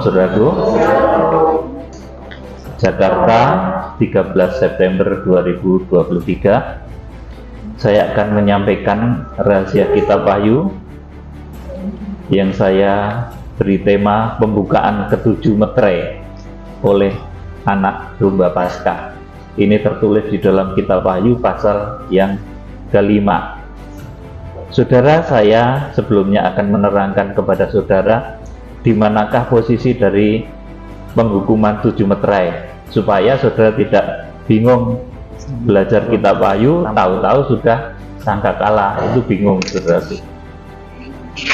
saudaraku. Jakarta, 13 September 2023. Saya akan menyampaikan rahasia kitab Wahyu yang saya beri tema pembukaan ketujuh meterai oleh anak domba Paskah. Ini tertulis di dalam kitab Wahyu pasal yang kelima. Saudara, saya sebelumnya akan menerangkan kepada saudara di manakah posisi dari penghukuman 7 meterai, supaya saudara tidak bingung belajar kitab Wahyu, tahu-tahu sudah sangka kalah. Itu bingung, saudara.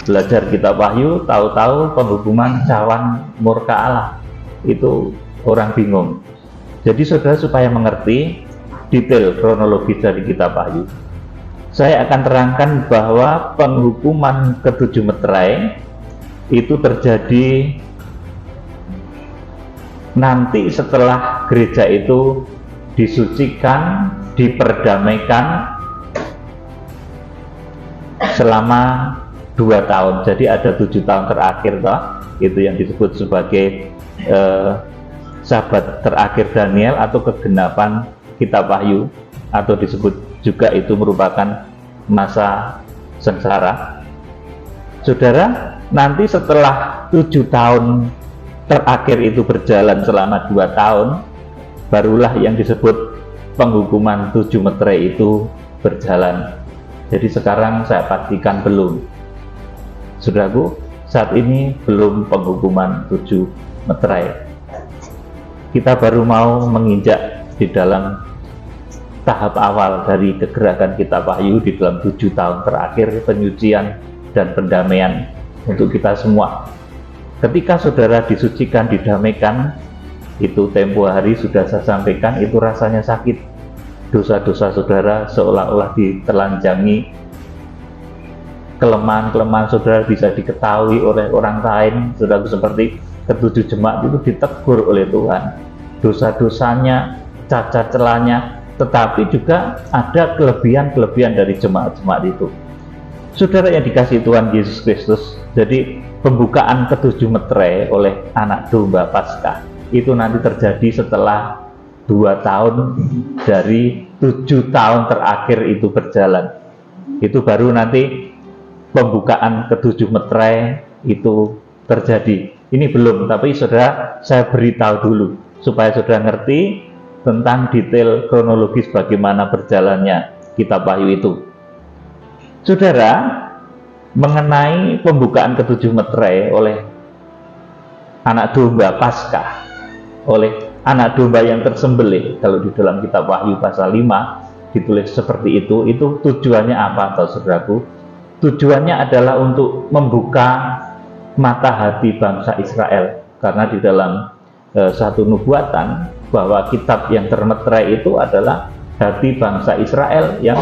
Belajar kitab Wahyu, tahu-tahu penghukuman cawan murka Allah. Itu orang bingung. Jadi saudara, supaya mengerti detail kronologis dari kitab Wahyu, saya akan terangkan bahwa penghukuman ke-7 meterai itu terjadi nanti setelah gereja itu disucikan, diperdamaikan selama 2 tahun. Jadi ada 7 tahun terakhir toh, itu yang disebut sebagai sabat terakhir Daniel atau kegenapan kitab Wahyu, atau disebut juga itu merupakan masa sengsara. Saudara, nanti setelah 7 tahun terakhir itu berjalan selama 2 tahun, barulah yang disebut penghukuman 7 meterai itu berjalan. Jadi sekarang saya pastikan belum, saudaraku, saat ini belum penghukuman 7 meterai. Kita baru mau menginjak di dalam tahap awal dari kegerakan kitab Wahyu di dalam 7 tahun terakhir penyucian dan pendamaian untuk kita semua. Ketika saudara disucikan, didamaikan, itu tempo hari sudah saya sampaikan, itu rasanya sakit. Dosa-dosa saudara seolah-olah ditelanjangi, kelemahan-kelemahan saudara bisa diketahui oleh orang lain. Saudara, seperti ke-7 jemaat itu ditegur oleh Tuhan, dosa-dosanya, cacat celahnya, tetapi juga ada kelebihan-kelebihan dari jemaat-jemaat itu. Saudara yang dikasihi Tuhan Yesus Kristus, jadi pembukaan ke-7 meterai oleh anak domba Paskah itu nanti terjadi setelah 2 tahun dari 7 tahun terakhir itu berjalan. Itu baru nanti pembukaan ke-7 meterai itu terjadi. Ini belum, tapi saudara, saya beritahu dulu supaya saudara ngerti tentang detail kronologis bagaimana berjalannya kitab Wahyu itu. Saudara, mengenai pembukaan ke-7 meterai oleh anak domba Paskah, oleh anak domba yang tersembelih, kalau di dalam kitab Wahyu pasal 5 ditulis seperti itu tujuannya apa, atau saudaraku? Tujuannya adalah untuk membuka mata hati bangsa Israel, karena di dalam satu nubuatan bahwa kitab yang termeterai itu adalah hati bangsa Israel yang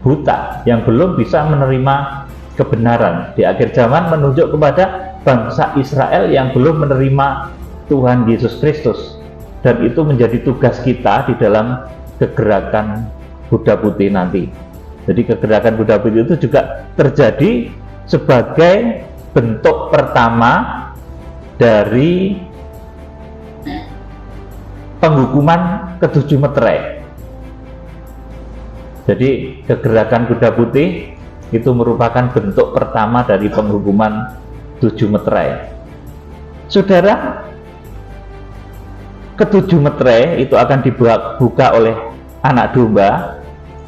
buta, yang belum bisa menerima kebenaran. Di akhir zaman menunjuk kepada bangsa Israel yang belum menerima Tuhan Yesus Kristus, dan itu menjadi tugas kita di dalam kegerakan Buddha Putih nanti. Jadi kegerakan Buddha Putih itu juga terjadi sebagai bentuk pertama dari penghukuman ke-7 meterai. Jadi kegerakan Buddha Putih itu merupakan bentuk pertama dari penghukuman 7 meterai. Saudara, ke-7 meterai itu akan dibuka oleh anak domba.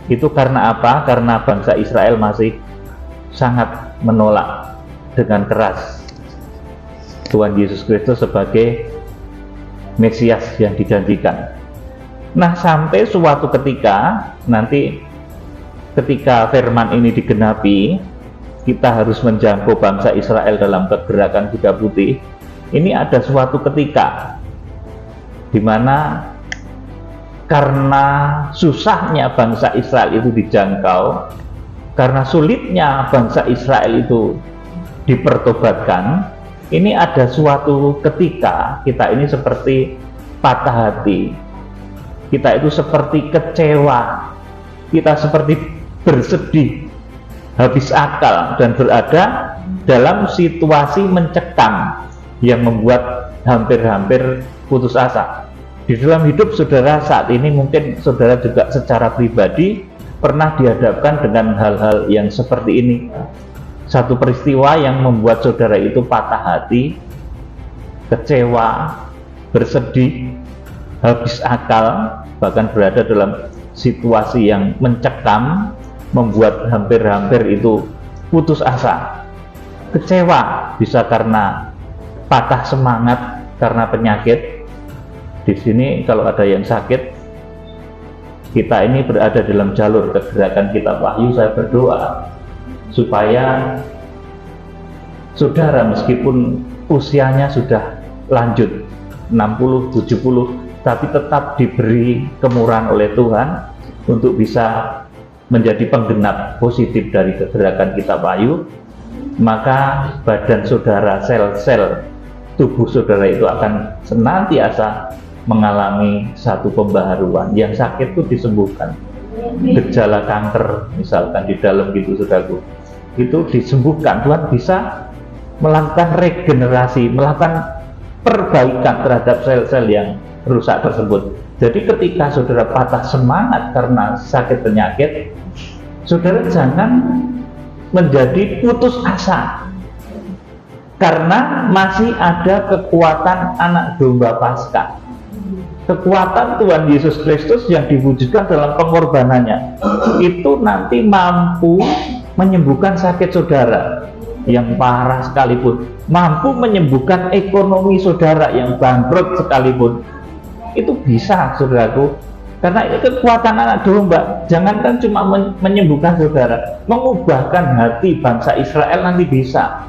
Itu karena apa? Karena bangsa Israel masih sangat menolak dengan keras Tuhan Yesus Kristus sebagai Mesias yang dijanjikan. Nah, sampai suatu ketika nanti, ketika firman ini digenapi, kita harus menjangkau bangsa Israel dalam kegerakan Buddha Putih. Ini ada suatu ketika di mana karena susahnya bangsa Israel itu dijangkau, karena sulitnya bangsa Israel itu dipertobatkan, ini ada suatu ketika kita ini seperti patah hati, kita itu seperti kecewa, kita seperti bersedih, habis akal, dan berada dalam situasi mencekam, yang membuat hampir-hampir putus asa. Di dalam hidup saudara saat ini mungkin saudara juga secara pribadi pernah dihadapkan dengan hal-hal yang seperti ini. Satu peristiwa yang membuat saudara itu patah hati, kecewa, bersedih, habis akal, bahkan berada dalam situasi yang mencekam, membuat hampir-hampir itu putus asa, kecewa, bisa karena patah semangat karena penyakit. Di sini kalau ada yang sakit, kita ini berada dalam jalur kegerakan Kitab Wahyu. Saya berdoa supaya saudara meskipun usianya sudah lanjut 60, 70, tapi tetap diberi kemurahan oleh Tuhan untuk bisa menjadi penggenap positif dari kegerakan Kitab Wahyu, maka badan saudara, sel-sel tubuh saudara itu akan senantiasa mengalami satu pembaharuan. Yang sakit itu disembuhkan. Gejala kanker misalkan di dalam gitu saudaraku, itu disembuhkan. Tuhan bisa melakukan regenerasi, melakukan perbaikan terhadap sel-sel yang rusak tersebut. Jadi ketika saudara patah semangat karena sakit penyakit, saudara jangan menjadi putus asa, karena masih ada kekuatan anak domba Paskah, kekuatan Tuhan Yesus Kristus yang diwujudkan dalam pengorbanannya. Itu nanti mampu menyembuhkan sakit saudara yang parah sekalipun, mampu menyembuhkan ekonomi saudara yang bangkrut sekalipun. Itu bisa saudaraku, karena ini kekuatan anak domba. Jangankan cuma menyembuhkan saudara, mengubahkan hati bangsa Israel nanti bisa.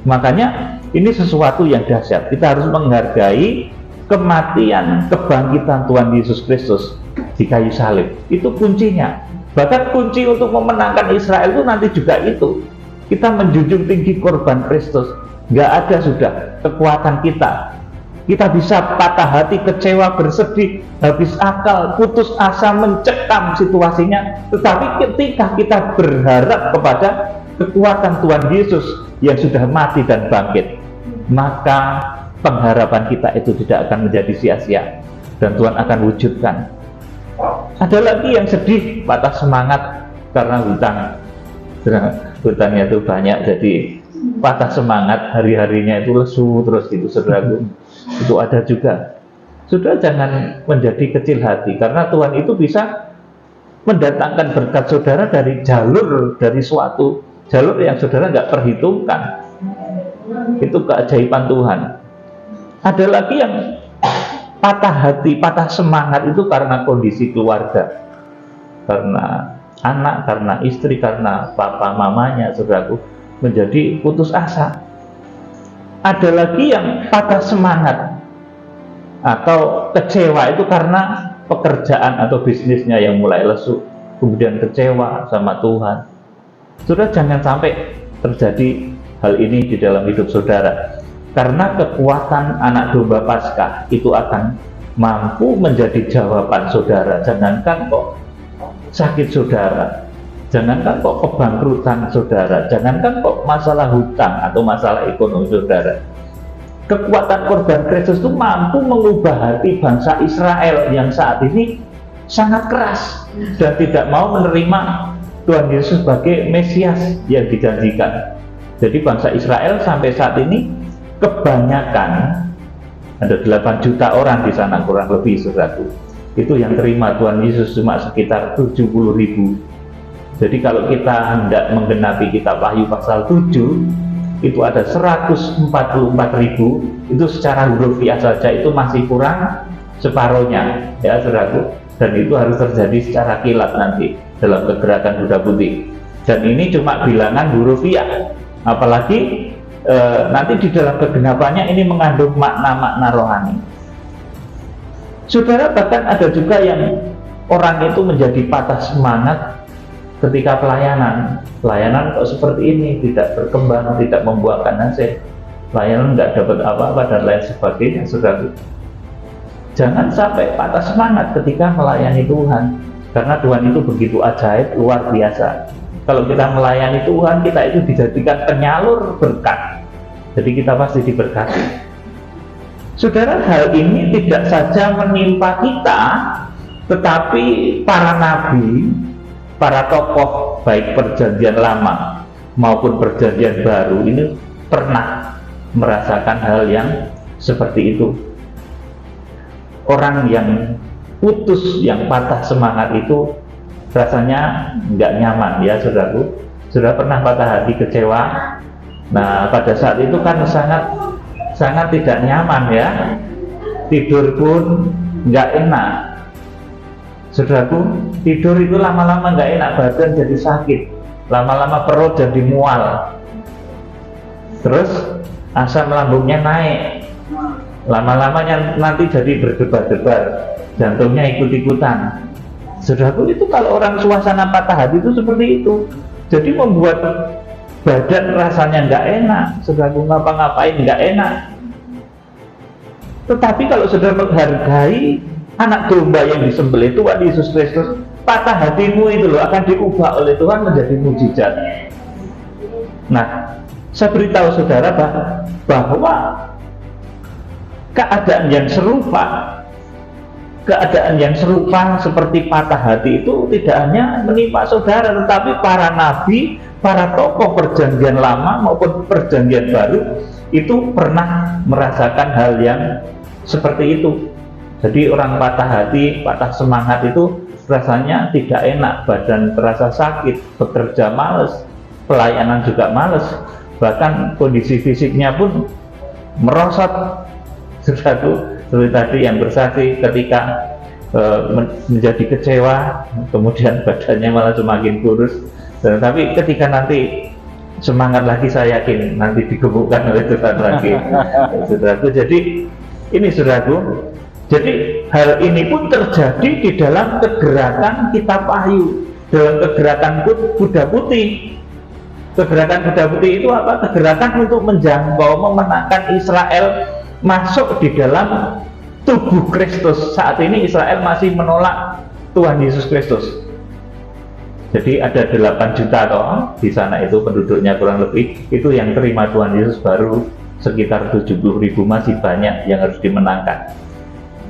Makanya ini sesuatu yang dahsyat. Kita harus menghargai kematian, kebangkitan Tuhan Yesus Kristus di kayu salib. Itu kuncinya. Bahkan kunci untuk memenangkan Israel itu nanti juga itu. Kita menjunjung tinggi korban Kristus. Nggak ada sudah kekuatan kita. Kita bisa patah hati, kecewa, bersedih, habis akal, putus asa, mencekam situasinya. Tetapi ketika kita berharap kepada kekuatan Tuhan Yesus yang sudah mati dan bangkit, maka pengharapan kita itu tidak akan menjadi sia-sia dan Tuhan akan wujudkan. Ada lagi yang sedih, patah semangat karena hutang. Hutangnya itu banyak, jadi patah semangat, hari-harinya itu lesu terus gitu saudaraku. Itu ada juga. Saudara jangan menjadi kecil hati, karena Tuhan itu bisa mendatangkan berkat saudara dari jalur, dari suatu jalur yang saudara nggak perhitungkan. Itu keajaiban Tuhan. Ada lagi yang patah hati, patah semangat itu karena kondisi keluarga, karena anak, karena istri, karena papa mamanya, saudaraku, menjadi putus asa. Ada lagi yang patah semangat atau kecewa itu karena pekerjaan atau bisnisnya yang mulai lesu, kemudian kecewa sama Tuhan. Saudara jangan sampai terjadi hal ini di dalam hidup saudara, karena kekuatan anak domba Paskah itu akan mampu menjadi jawaban saudara. Jangankan kok sakit saudara, jangankan kok kebangkrutan saudara, jangankan kok masalah hutang atau masalah ekonomi saudara. Kekuatan korban Kristus itu mampu mengubah hati bangsa Israel yang saat ini sangat keras dan tidak mau menerima Tuhan Yesus sebagai Mesias yang dijanjikan. Jadi bangsa Israel sampai saat ini kebanyakan, ada 8 juta orang di sana kurang lebih saudaraku, itu yang terima Tuhan Yesus cuma sekitar 70.000. Jadi kalau kita hendak menggenapi Kitab Wahyu pasal 7, itu ada 144.000, itu secara hurufiah saja itu masih kurang separohnya ya saudaraku, dan itu harus terjadi secara kilat nanti dalam kegerakan kuda putih. Dan ini cuma bilangan hurufiah, apalagi nanti di dalam kegenapannya ini mengandung makna-makna rohani. Saudara, bahkan ada juga yang orang itu menjadi patah semangat ketika pelayanan kok seperti ini, tidak berkembang, tidak membuahkan hasil, pelayanan nggak dapat apa-apa dan lain sebagainya. Saudara, jangan sampai patah semangat ketika melayani Tuhan, karena Tuhan itu begitu ajaib, luar biasa. Kalau kita melayani Tuhan, kita itu dijadikan penyalur berkat, Jadi kita pasti diberkati. Saudara, hal ini tidak saja menimpa kita, tetapi para nabi, para tokoh baik perjanjian lama maupun perjanjian baru ini pernah merasakan hal yang seperti itu. Orang yang putus, yang patah semangat itu rasanya nggak nyaman ya saudaraku. Sudah pernah patah hati, kecewa. Nah, pada saat itu kan sangat tidak nyaman ya. Tidur pun nggak enak. Saudaraku, tidur itu lama-lama nggak enak, badan jadi sakit. Lama-lama perut jadi mual. Terus asam lambungnya naik. Lama-lamanya nanti jadi berdebar-debar, jantungnya ikut-ikutan. Saudaraku, itu kalau orang suasana patah hati itu seperti itu. Jadi membuat badan rasanya nggak enak, saudaraku, ngapa-ngapain nggak enak. Tetapi kalau saudara menghargai anak domba yang disembelih Tuhan Yesus Kristus, patah hatimu itu loh akan diubah oleh Tuhan menjadi mujizat. Nah, saya beritahu saudara bahwa keadaan yang serupa seperti patah hati itu tidak hanya menimpa saudara, tetapi para nabi, para tokoh perjanjian lama maupun perjanjian baru itu pernah merasakan hal yang seperti itu. Jadi orang patah hati, patah semangat itu rasanya tidak enak, badan terasa sakit, bekerja males, pelayanan juga males, bahkan kondisi fisiknya pun merosot. Sesuatu seperti tadi yang bersaksi ketika menjadi kecewa, kemudian badannya malah semakin kurus. Tapi ketika nanti semangat lagi, saya yakin nanti digemukkan oleh Tuhan lagi. Saudaraku, jadi ini saudaraku, jadi hal ini pun terjadi di dalam kegerakan Kitab Wahyu, dalam kegerakan kuda putih. Kegerakan kuda putih itu apa? Kegerakan untuk menjangkau, memenangkan Israel masuk di dalam tubuh Kristus. Saat ini Israel masih menolak Tuhan Yesus Kristus. Jadi ada 8 juta toh di sana itu penduduknya kurang lebih, itu yang terima Tuhan Yesus baru sekitar 70.000, masih banyak yang harus dimenangkan.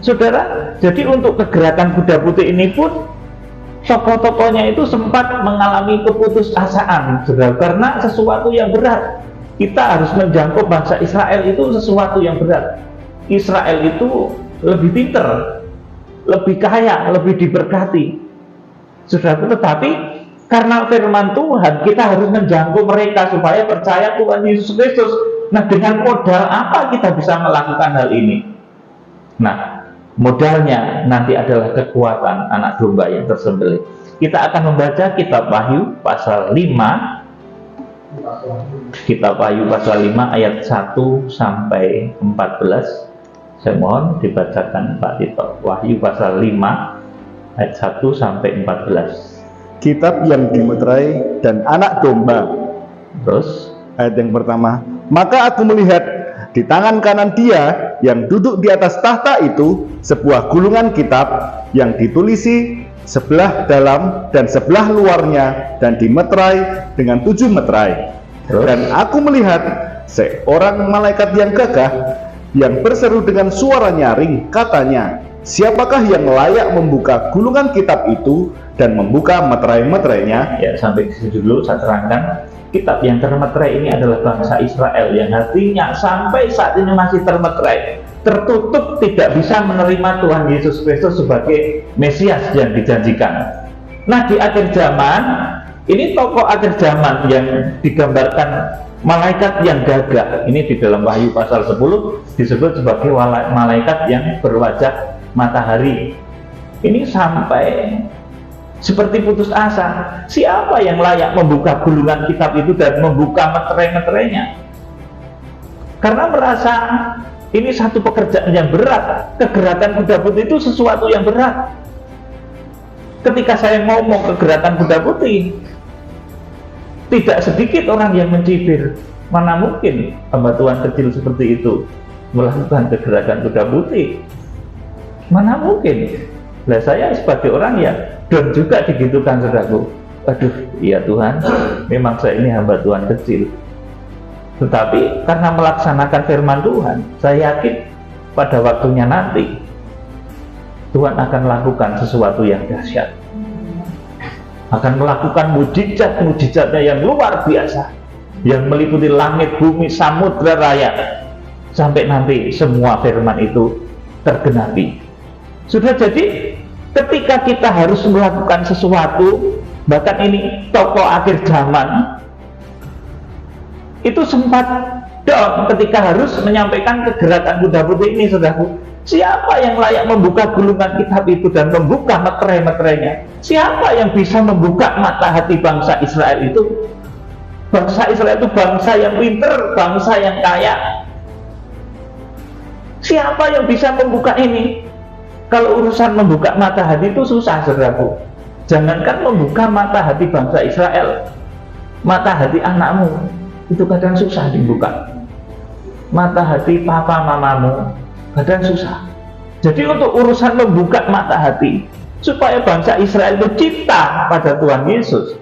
Saudara, jadi untuk kegerakan kuda putih ini pun tokoh-tokohnya itu sempat mengalami keputusasaan, saudara, karena sesuatu yang berat. Kita harus menjangkau bangsa Israel itu sesuatu yang berat. Israel itu lebih pintar, lebih kaya, lebih diberkati. Saudaraku, tetapi karena firman Tuhan, kita harus menjangkau mereka supaya percaya Tuhan Yesus Kristus. Nah, dengan modal apa kita bisa melakukan hal ini? Nah, modalnya nanti adalah kekuatan anak domba yang tersembelih. Kita akan membaca kitab Wahyu pasal 5. Kitab Wahyu pasal 5 ayat 1 sampai 14. Saya mohon dibacakan Pak Tito. Wahyu pasal 5 ayat 1 sampai 14. Kitab yang dimeterai dan anak domba. Terus ayat yang pertama, maka aku melihat di tangan kanan dia yang duduk di atas tahta itu sebuah gulungan kitab yang ditulisi sebelah dalam dan sebelah luarnya dan dimeterai dengan 7 meterai. Dan aku melihat seorang malaikat yang gagah yang berseru dengan suara nyaring, katanya, siapakah yang layak membuka gulungan kitab itu dan membuka meterai-meterainya? Ya, sampai di situ dulu saya terangkan. Kitab yang termeterai ini adalah bangsa Israel yang hatinya sampai saat ini masih termeterai, tertutup, tidak bisa menerima Tuhan Yesus Kristus sebagai Mesias yang dijanjikan. Nah, di akhir zaman ini tokoh akhir zaman yang digambarkan malaikat yang gagah ini di dalam Wahyu pasal 10 disebut sebagai malaikat yang berwajah matahari. Ini sampai seperti putus asa. Siapa yang layak membuka gulungan kitab itu dan membuka meterai-meterainya? Karena merasa ini satu pekerjaan yang berat. Kegerakan kuda putih itu sesuatu yang berat. Ketika saya ngomong kegerakan kuda putih, tidak sedikit orang yang mencibir. Mana mungkin hamba Tuhan kecil seperti itu melakukan kegerakan kuda putih? Mana mungkin? Nah, saya sebagai orang ya dan juga digitukan, saudaraku. Aduh, iya Tuhan, memang saya ini hamba Tuhan kecil. Tetapi karena melaksanakan firman Tuhan, saya yakin pada waktunya nanti Tuhan akan lakukan sesuatu yang dahsyat, akan melakukan mujizat-mujizatnya yang luar biasa, yang meliputi langit, bumi, samudra raya, sampai nanti semua firman itu tergenapi. Sudah, jadi ketika kita harus melakukan sesuatu, bahkan ini tokoh akhir zaman itu sempat down ketika harus menyampaikan kegerakan kuda putih ini, saudaraku. Siapa yang layak membuka gulungan kitab itu dan membuka meterai-meterainya? Siapa yang bisa membuka mata hati bangsa Israel itu? Bangsa Israel itu bangsa yang pinter, bangsa yang kaya. Siapa yang bisa membuka ini? Kalau urusan membuka mata hati itu susah, saudaraku. Jangankan membuka mata hati bangsa Israel, mata hati anakmu itu kadang susah dibuka. Mata hati papa mamamu kadang susah. Jadi untuk urusan membuka mata hati supaya bangsa Israel itu cinta pada Tuhan Yesus,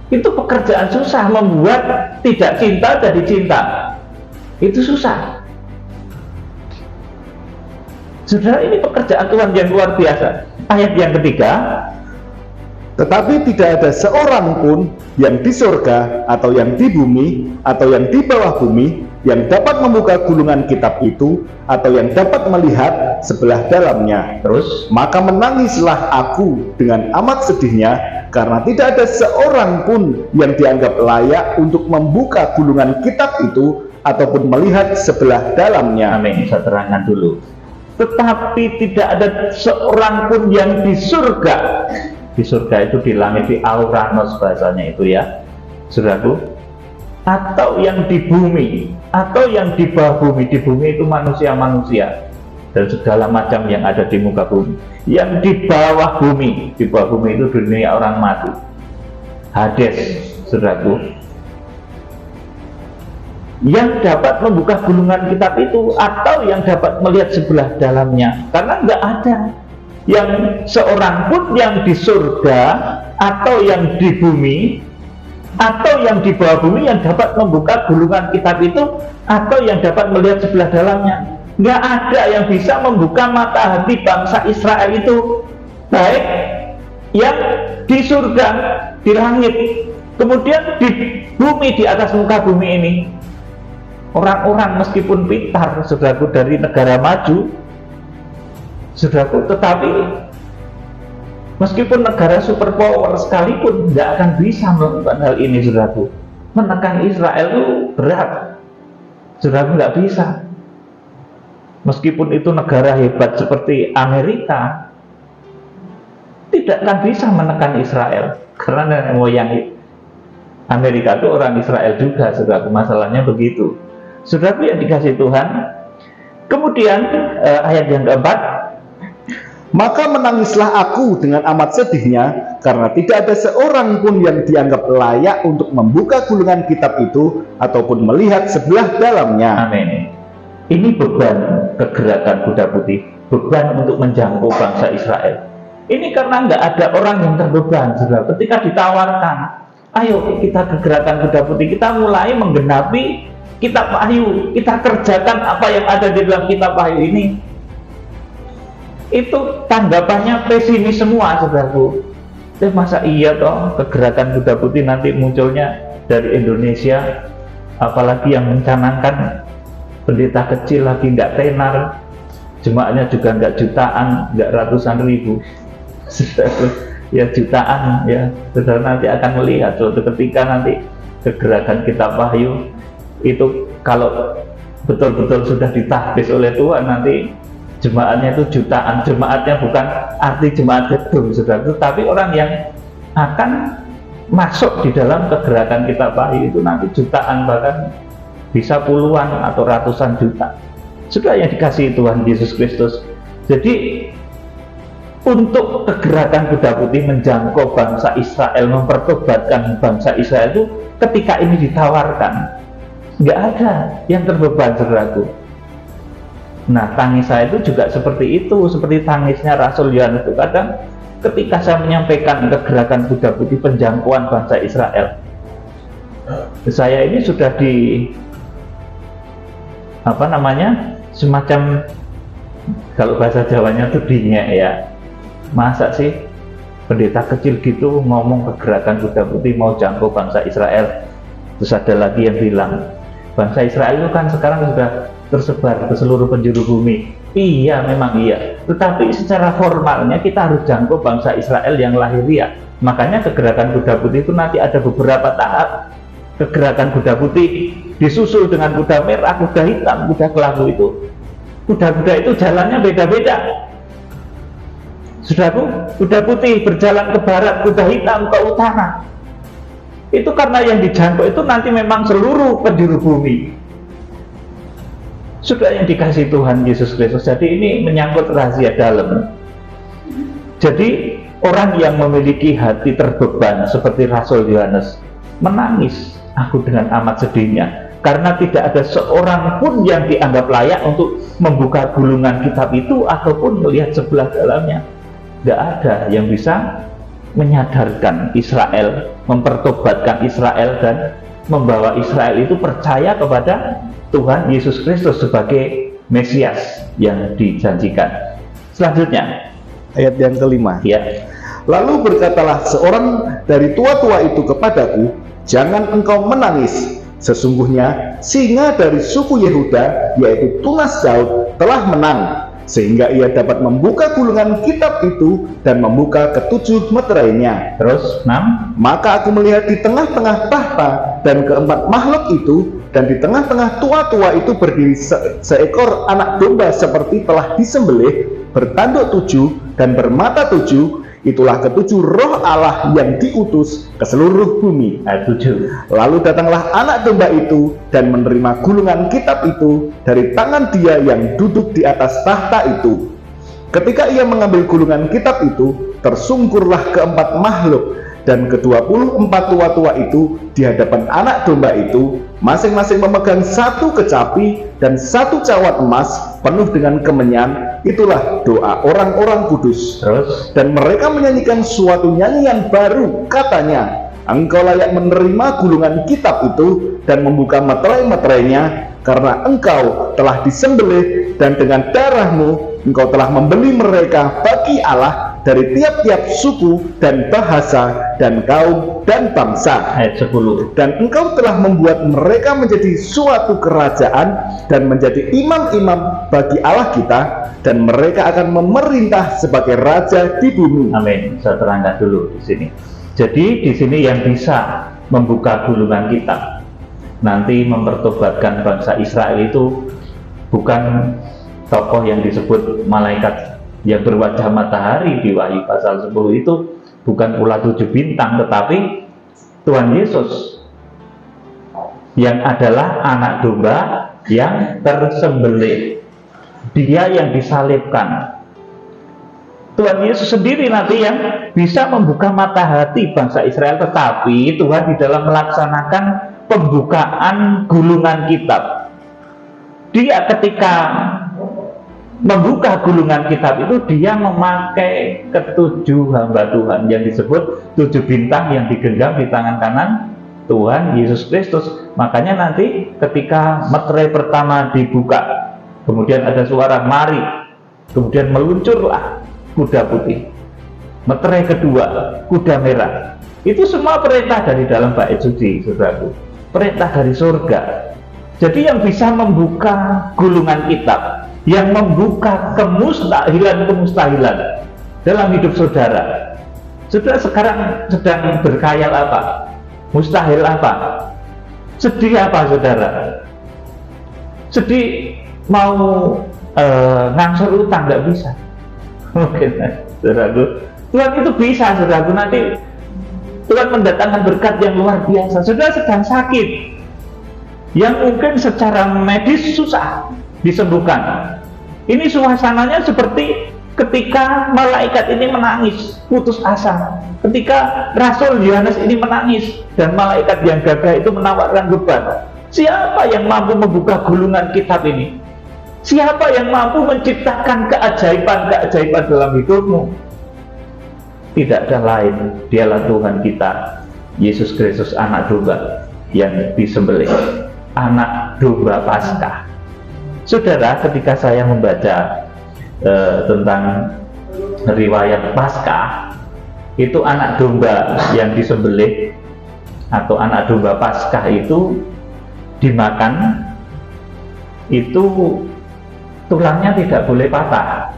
itu pekerjaan susah. Membuat tidak cinta jadi cinta itu susah. Saudara, ini pekerjaan Tuhan yang luar biasa. Ayat yang ketiga, tetapi tidak ada seorang pun yang di surga atau yang di bumi atau yang di bawah bumi yang dapat membuka gulungan kitab itu atau yang dapat melihat sebelah dalamnya. Terus, maka menangislah aku dengan amat sedihnya, karena tidak ada seorang pun yang dianggap layak untuk membuka gulungan kitab itu ataupun melihat sebelah dalamnya. Amin. Saya terangkan dulu. Tetapi tidak ada seorang pun yang di surga. Di surga itu di langit, di Auranos bahasanya itu ya, saudaraku. Atau yang di bumi, atau yang di bawah bumi. Di bumi itu manusia-manusia dan segala macam yang ada di muka bumi. Yang di bawah bumi, di bawah bumi itu dunia orang mati, Hades, saudaraku. Yang dapat membuka gulungan kitab itu atau yang dapat melihat sebelah dalamnya, karena nggak ada yang seorang pun yang di surga atau yang di bumi atau yang di bawah bumi yang dapat membuka gulungan kitab itu atau yang dapat melihat sebelah dalamnya. Nggak ada yang bisa membuka mata hati bangsa Israel itu, baik yang di surga, di langit, kemudian di bumi, di atas muka bumi ini. Orang-orang meskipun pintar, saudaraku, dari negara maju, saudaraku, tetapi meskipun negara superpower sekalipun tidak akan bisa melakukan hal ini, saudaraku. Menekan Israel itu berat, saudaraku, nggak bisa. Meskipun itu negara hebat seperti Amerika, tidak akan bisa menekan Israel, karena moyang Amerika itu orang Israel juga, saudaraku. Masalahnya begitu, saudaraku yang dikasih Tuhan. Kemudian ayat yang keempat, maka menangislah aku dengan amat sedihnya, karena tidak ada seorang pun yang dianggap layak untuk membuka gulungan kitab itu ataupun melihat sebelah dalamnya. Amin. Ini beban kegerakan kuda putih, beban untuk menjangkau bangsa Israel. Ini karena nggak ada orang yang terbeban, saudara. Ketika ditawarkan, ayo kita ke gerakan kuda putih, kita mulai menggenapi kitab Wahyu, kita kerjakan apa yang ada di dalam kitab Wahyu ini. Itu tanggapannya pesimis semua, saudaraku. Masa iya toh kegerakan kuda putih nanti munculnya dari Indonesia, apalagi yang mencanangkan pendeta kecil lagi, nggak tenar, jemaatnya juga nggak jutaan, nggak ratusan ribu, ya jutaan ya. Saudara nanti akan melihat suatu ketika nanti kegerakan kitab Wahyu itu kalau betul-betul sudah ditahbis oleh Tuhan, nanti jemaatnya itu jutaan. Jemaatnya bukan arti jemaat gedung, saudara, tetapi orang yang akan masuk di dalam kegerakan kitab Wahyu itu nanti jutaan, bahkan bisa puluhan atau ratusan juta. Sudah yang dikasihi Tuhan Yesus Kristus. Jadi untuk kegerakan kuda putih menjangkau bangsa Israel, mempertobatkan bangsa Israel itu ketika ini ditawarkan, nggak ada yang terbeban, saudaraku. Nah, tangis saya itu juga seperti itu, seperti tangisnya Rasul Yohanes itu. Kadang ketika saya menyampaikan kegerakan kuda putih penjangkauan bangsa Israel, saya ini sudah di semacam, kalau bahasa Jawanya itu dinyek ya. Masa sih pendeta kecil gitu ngomong kegerakan kuda putih mau jangkau bangsa Israel? Terus ada lagi yang bilang bangsa Israel itu kan sekarang sudah tersebar ke seluruh penjuru bumi. Iya, memang iya, tetapi secara formalnya kita harus jangkau bangsa Israel yang lahiriah. Makanya kegerakan kuda putih itu nanti ada beberapa tahap. Kegerakan kuda putih disusul dengan kuda merah, kuda hitam, kuda kelabu. Itu kuda-kuda itu jalannya beda-beda. Saudaraku, kuda putih berjalan ke barat, kuda hitam ke utara. Itu karena yang dijangkau itu nanti memang seluruh penjuru bumi. Sudah yang dikasih Tuhan Yesus Kristus. Jadi ini menyangkut rahasia dalam. Jadi orang yang memiliki hati terbeban seperti Rasul Yohanes menangis aku dengan amat sedihnya, karena tidak ada seorang pun yang dianggap layak untuk membuka gulungan kitab itu ataupun melihat sebelah dalamnya. Tidak ada yang bisa menyadarkan Israel, mempertobatkan Israel, dan membawa Israel itu percaya kepada Tuhan Yesus Kristus sebagai Mesias yang dijanjikan. Selanjutnya ayat yang kelima. Ya. Lalu berkatalah seorang dari tua-tua itu kepadaku, jangan engkau menangis. Sesungguhnya singa dari suku Yehuda, yaitu tunas Daud, telah menang, sehingga ia dapat membuka gulungan kitab itu dan membuka ketujuh meterainya. Terus 6. Maka aku melihat di tengah-tengah tahta dan keempat makhluk itu, dan di tengah-tengah tua-tua itu berdiri seekor anak domba seperti telah disembelih, bertanduk 7 dan bermata 7. Itulah ketujuh roh Allah yang diutus ke seluruh bumi. Ayat 7. Lalu datanglah anak domba itu dan menerima gulungan kitab itu dari tangan dia yang duduk di atas tahta itu. Ketika ia mengambil gulungan kitab itu, tersungkurlah keempat makhluk dan ke-24 tua-tua itu di hadapan anak domba itu, masing-masing memegang satu kecapi dan satu cawat emas penuh dengan kemenyan. Itulah doa orang-orang kudus. Terus, dan mereka menyanyikan suatu nyanyian baru, katanya, engkau layak menerima gulungan kitab itu dan membuka meterai-meterainya, karena engkau telah disembelih dan dengan darahmu engkau telah membeli mereka bagi Allah dari tiap-tiap suku dan bahasa dan kaum dan bangsa. ayat 10. Dan engkau telah membuat mereka menjadi suatu kerajaan dan menjadi imam-imam bagi Allah kita, dan mereka akan memerintah sebagai raja di bumi. Amin. Saya terangkan dulu di sini. Jadi di sini yang bisa membuka gulungan kitab, nanti mempertobatkan bangsa Israel itu bukan tokoh yang disebut malaikat yang berwajah matahari di Wahyu pasal 10 itu, bukan pula 7 bintang, tetapi Tuhan Yesus yang adalah anak domba yang tersembelih, dia yang disalibkan. Tuhan Yesus sendiri nanti yang bisa membuka mata hati bangsa Israel, tetapi Tuhan di dalam melaksanakan pembukaan gulungan kitab, dia ketika membuka gulungan kitab itu dia memakai ketujuh hamba Tuhan yang disebut 7 bintang yang digenggam di tangan kanan Tuhan Yesus Kristus. Makanya nanti ketika meterai pertama dibuka, kemudian ada suara mari, kemudian meluncurlah kuda putih. Meterai kedua, kuda merah. Itu semua perintah dari dalam bait suci, saudaraku. Perintah dari surga. Jadi yang bisa membuka gulungan kitab, yang membuka kemustahilan dalam hidup saudara. Saudara sekarang sedang berkhayal apa? Mustahil apa? Sedih apa saudara? Sedih mau ngangsur utang, nggak bisa. Mungkin saudaraku, Tuhan itu bisa, saudaraku. Nanti Tuhan mendatangkan berkat yang luar biasa. Saudara sedang sakit yang mungkin secara medis susah disembuhkan. Ini suasananya seperti ketika malaikat ini menangis putus asa, ketika Rasul Yohanes ini menangis dan malaikat yang gagah itu menawarkan beban. Siapa yang mampu membuka gulungan kitab ini? Siapa yang mampu menciptakan keajaiban-keajaiban dalam hidupmu? Tidak ada lain, dialah Tuhan kita, Yesus Kristus anak domba, yang disembelih, anak domba Paskah. Saudara, ketika saya membaca tentang riwayat Paskah, itu anak domba yang disembelih atau anak domba Paskah itu dimakan, itu tulangnya tidak boleh patah.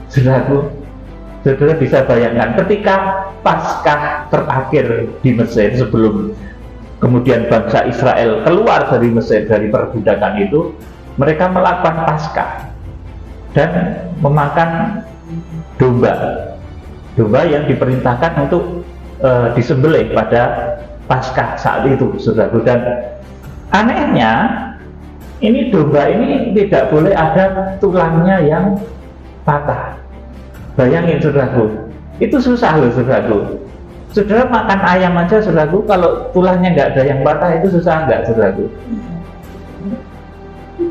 Saudara bisa bayangkan ketika Paskah terakhir di Mesir, sebelum kemudian bangsa Israel keluar dari Mesir, dari perbudakan itu, mereka melakukan Paskah dan memakan domba yang diperintahkan untuk disembelih pada Paskah saat itu, saudaraku. Dan anehnya, ini domba ini tidak boleh ada tulangnya yang patah. Bayangin, saudaraku, itu susah loh, saudaraku. Saudara makan ayam aja, saudaraku, kalau tulangnya nggak ada yang patah itu susah nggak, saudaraku?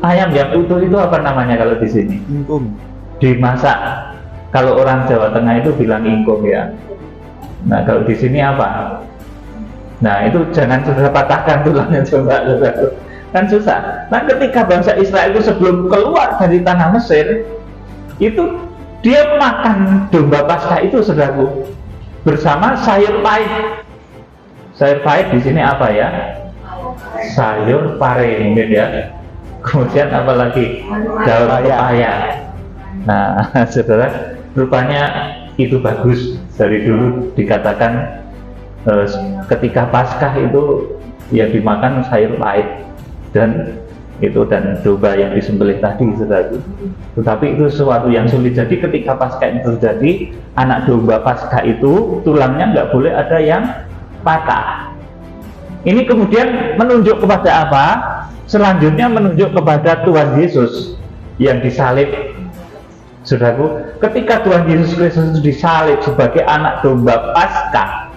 Ayam yang utuh itu apa namanya kalau di sini? Ingkung. Dimasak. Kalau orang Jawa Tengah itu bilang ingkung ya. Nah, kalau di sini apa? Nah, itu jangan saudara patahkan tulangnya, coba, saudaraku. Kan susah. Nah, ketika bangsa Israel itu sebelum keluar dari tanah Mesir, itu dia makan domba Paskah itu, saudaraku, bersama sayur pahit. Sayur pahit di sini apa ya? Sayur pare mungkin ya. Kemudian apa lagi? Daun pepaya. Nah, saudara, rupanya itu bagus. Dari dulu dikatakan ketika Paskah itu yang dimakan sayur pahit dan domba yang disembelih tadi, saudara. Tetapi itu sesuatu yang sulit. Jadi ketika Paskah itu terjadi, anak domba Paskah itu tulangnya nggak boleh ada yang patah. Ini kemudian menunjuk kepada apa? Selanjutnya menunjuk kepada Tuhan Yesus yang disalib, saudaraku. Ketika Tuhan Yesus Kristus disalib sebagai anak domba Paskah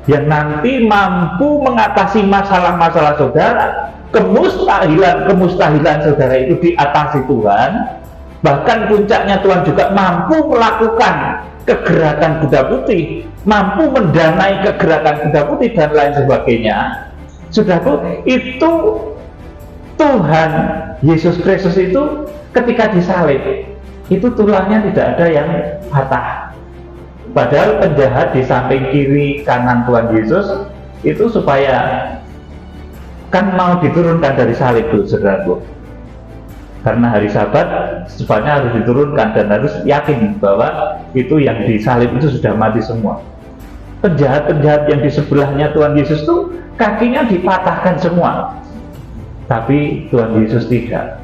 yang nanti mampu mengatasi masalah-masalah saudara, kemustahilan saudara itu diatasi Tuhan. Bahkan puncaknya, Tuhan juga mampu melakukan kegerakan kuda putih, mampu mendanai kegerakan kuda putih dan lain sebagainya. Saudaraku, itu Tuhan Yesus Kristus itu ketika disalib itu tulangnya tidak ada yang patah. Padahal penjahat di samping kiri kanan Tuhan Yesus itu supaya kan mau diturunkan dari salib itu, saudaraku. Karena hari Sabat sebenarnya harus diturunkan dan harus yakin bahwa itu yang disalib itu sudah mati semua. Penjahat-penjahat yang di sebelahnya Tuhan Yesus itu kakinya dipatahkan semua. Tapi Tuhan Yesus tidak.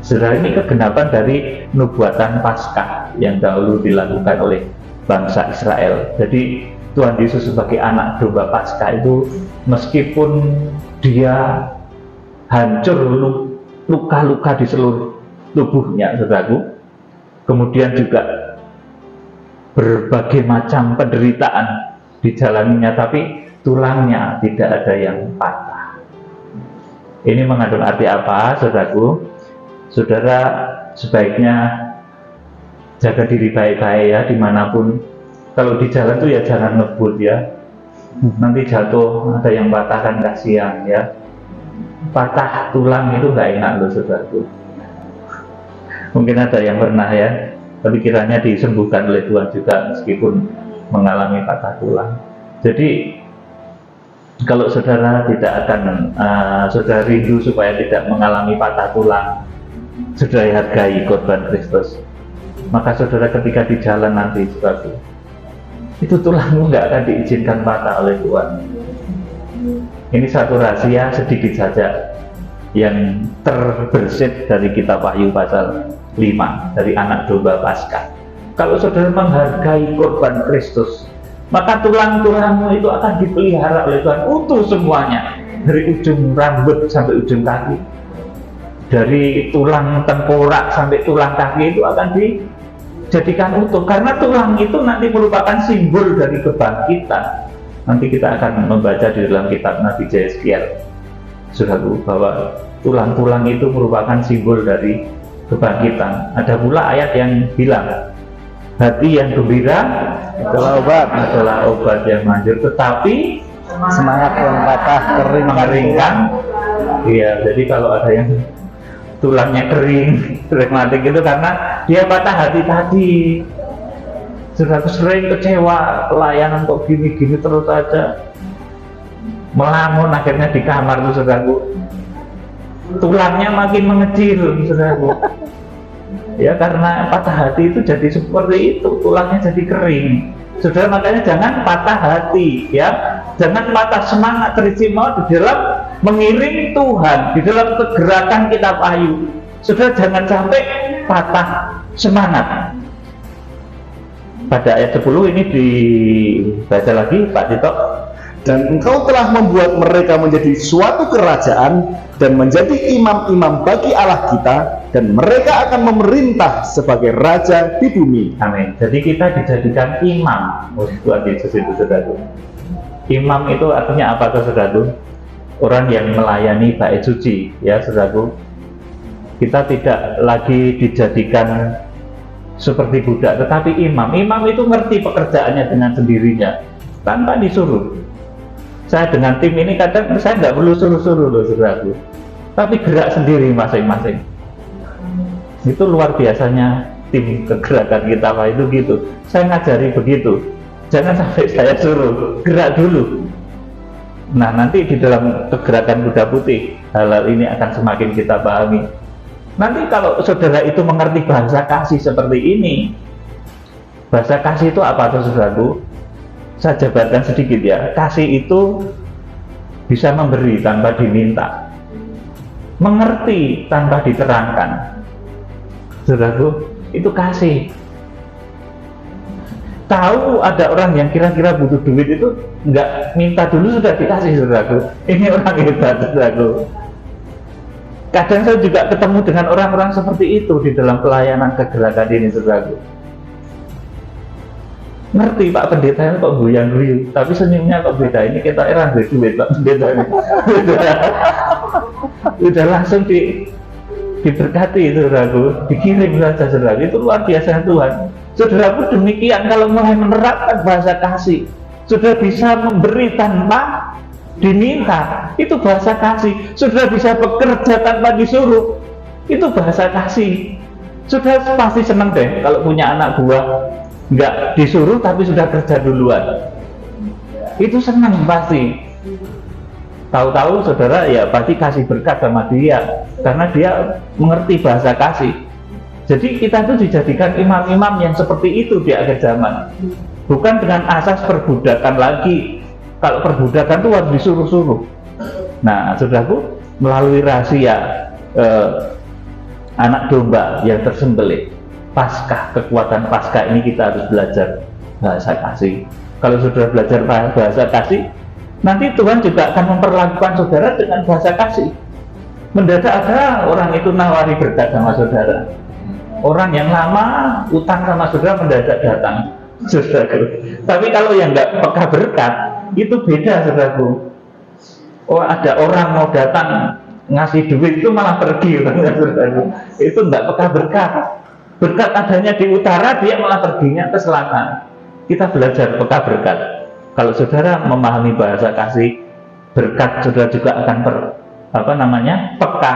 Saudara, ini kegenapan dari nubuatan Paskah yang dahulu dilakukan oleh bangsa Israel. Jadi Tuhan Yesus sebagai anak domba Paskah itu, meskipun dia hancur, luka-luka di seluruh tubuhnya, saudaraku, kemudian juga berbagai macam penderitaan dijalaninya, tapi tulangnya tidak ada yang patah. Ini mengandung arti apa, saudaraku? Saudara sebaiknya jaga diri baik-baik ya, dimanapun. Kalau di jalan tuh ya jangan ngebut ya, nanti jatuh, ada yang patah kan kasihan ya. Patah tulang itu nggak enak loh, saudaraku. Mungkin ada yang pernah ya, tapi kiranya disembuhkan oleh Tuhan juga meskipun mengalami patah tulang. Jadi kalau saudara tidak akan, saudara rindu supaya tidak mengalami patah tulang, saudara hargai korban Kristus. Maka saudara ketika di jalan nanti, saudara, itu tulangmu nggak akan diizinkan patah oleh Tuhan. Ini satu rahasia sedikit saja yang terbersit dari kitab Wahyu pasal 5 dari anak domba Paskah. Kalau saudara menghargai korban Kristus, maka tulang-tulangmu itu akan dipelihara oleh Tuhan utuh semuanya, dari ujung rambut sampai ujung kaki, dari tulang tengkorak sampai tulang kaki itu akan dijadikan utuh, karena tulang itu nanti merupakan simbol dari kebangkitan. Nanti kita akan membaca di dalam kitab Nabi Yeskiel, saudaraku, bahwa tulang-tulang itu merupakan simbol dari kebangkitan. Ada pula ayat yang bilang, hati yang gembira adalah obat yang manjur, tetapi Semangat yang patah kering mengeringkan. Iya, jadi kalau ada yang tulangnya kering, rematik itu karena dia patah hati tadi. Sudah sering kecewa, pelayanan kok gini-gini terus aja, melamun akhirnya di kamar tuh saudaraku, tulangnya makin mengecil saudaraku. Ya karena patah hati itu jadi seperti itu, tulangnya jadi kering. Saudara, makanya jangan patah hati, ya, jangan patah semangat teristimewa di dalam mengiring Tuhan, di dalam kegerakan kitab Ayub. Saudara, jangan sampai patah semangat. Pada ayat 10 ini dibaca lagi Pak Tito. Dan engkau telah membuat mereka menjadi suatu kerajaan dan menjadi imam-imam bagi Allah kita, dan mereka akan memerintah sebagai raja di bumi. Amin. Jadi kita dijadikan imam. Tuhan Yesus itu saudara. Imam itu artinya apa saudara? Orang yang melayani bait suci, ya saudara. Kita tidak lagi dijadikan seperti budak, tetapi imam. Imam itu ngerti pekerjaannya dengan sendirinya, tanpa disuruh. Saya dengan tim ini kadang saya nggak perlu suruh-suruh loh saudaraku, tapi gerak sendiri masing-masing. Itu luar biasanya tim kegerakan kita Pak itu gitu. Saya ngajari begitu, jangan sampai saya suruh, gerak dulu. Nah nanti di dalam kegerakan kuda putih hal-hal ini akan semakin kita pahami. Nanti kalau saudara itu mengerti bahasa kasih seperti ini, bahasa kasih itu apa tuh saudaraku? Saya jabarkan sedikit ya. Kasih itu bisa memberi tanpa diminta, mengerti tanpa diterangkan. Saudaraku, itu kasih. Tahu ada orang yang kira-kira butuh duit itu nggak minta dulu sudah dikasih saudaraku. Ini orang hebat saudaraku. Kadang saya juga ketemu dengan orang-orang seperti itu di dalam pelayanan kegerakan ini saudaraku. Ngerti Pak Pendeta kok goyang-guyu, tapi senyumnya kok beda. Ini kita era duit Pak Pendeta ini. Udah langsung diberkati saudaraku, dikirim saja saudaraku. Itu luar biasa Tuhan. Saudaraku demikian kalau mulai menerapkan bahasa kasih, sudah bisa memberi tanpa diminta, itu bahasa kasih. Sudah bisa bekerja tanpa disuruh, itu bahasa kasih. Sudah pasti senang deh kalau punya anak buah nggak disuruh tapi sudah kerja duluan, itu senang pasti. Tahu-tahu saudara ya pasti kasih berkat sama dia karena dia mengerti bahasa kasih. Jadi kita tuh dijadikan imam-imam yang seperti itu di akhir zaman, bukan dengan asas perbudakan lagi. Kalau perbudakan itu harus disuruh-suruh. Nah, saudaraku, melalui rahasia anak domba yang tersembelih, Paskah, kekuatan Paskah ini kita harus belajar bahasa kasih. Kalau sudah belajar bahasa kasih, nanti Tuhan juga akan memperlakukan saudara dengan bahasa kasih. Mendadak ada orang itu nawari berkat sama saudara. Orang yang lama utang sama saudara mendadak datang, saudaraku. Tapi kalau yang nggak peka berkat, itu beda saudaraku. Oh ada orang mau datang ngasih duit itu malah pergi saudaraku. Itu nggak peka berkat. Berkat adanya di utara, dia malah perginya ke selatan. Kita belajar peka berkat. Kalau saudara memahami bahasa kasih, berkat saudara juga akan peka.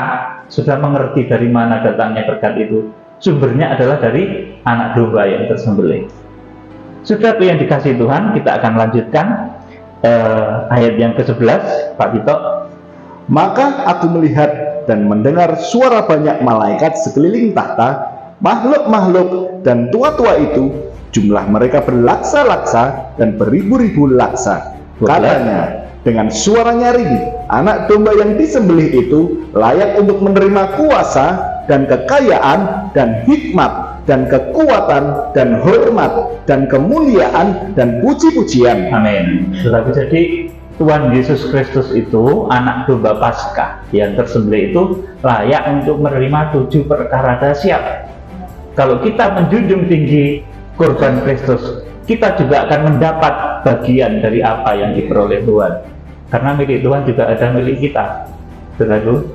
Sudah mengerti dari mana datangnya berkat itu. Sumbernya adalah dari anak domba yang tersembelih. Sudah yang dikasih Tuhan, kita akan lanjutkan ayat yang ke-11, Pak Tito. Maka aku melihat dan mendengar suara banyak malaikat sekeliling tahta, makhluk-makhluk dan tua-tua itu, jumlah mereka berlaksa-laksa dan beribu-ribu laksa. Katanya, dengan suara nyaring, anak domba yang disembelih itu layak untuk menerima kuasa dan kekayaan dan hikmat dan kekuatan dan hormat dan kemuliaan dan puji-pujian. Amin. Jadi Tuhan Yesus Kristus itu anak domba Paskah yang tersembelih itu layak untuk menerima 7 perkara dahsyat. Kalau kita menjunjung tinggi korban Kristus, kita juga akan mendapat bagian dari apa yang diperoleh Tuhan. Karena milik Tuhan juga ada milik kita. Saudaraku,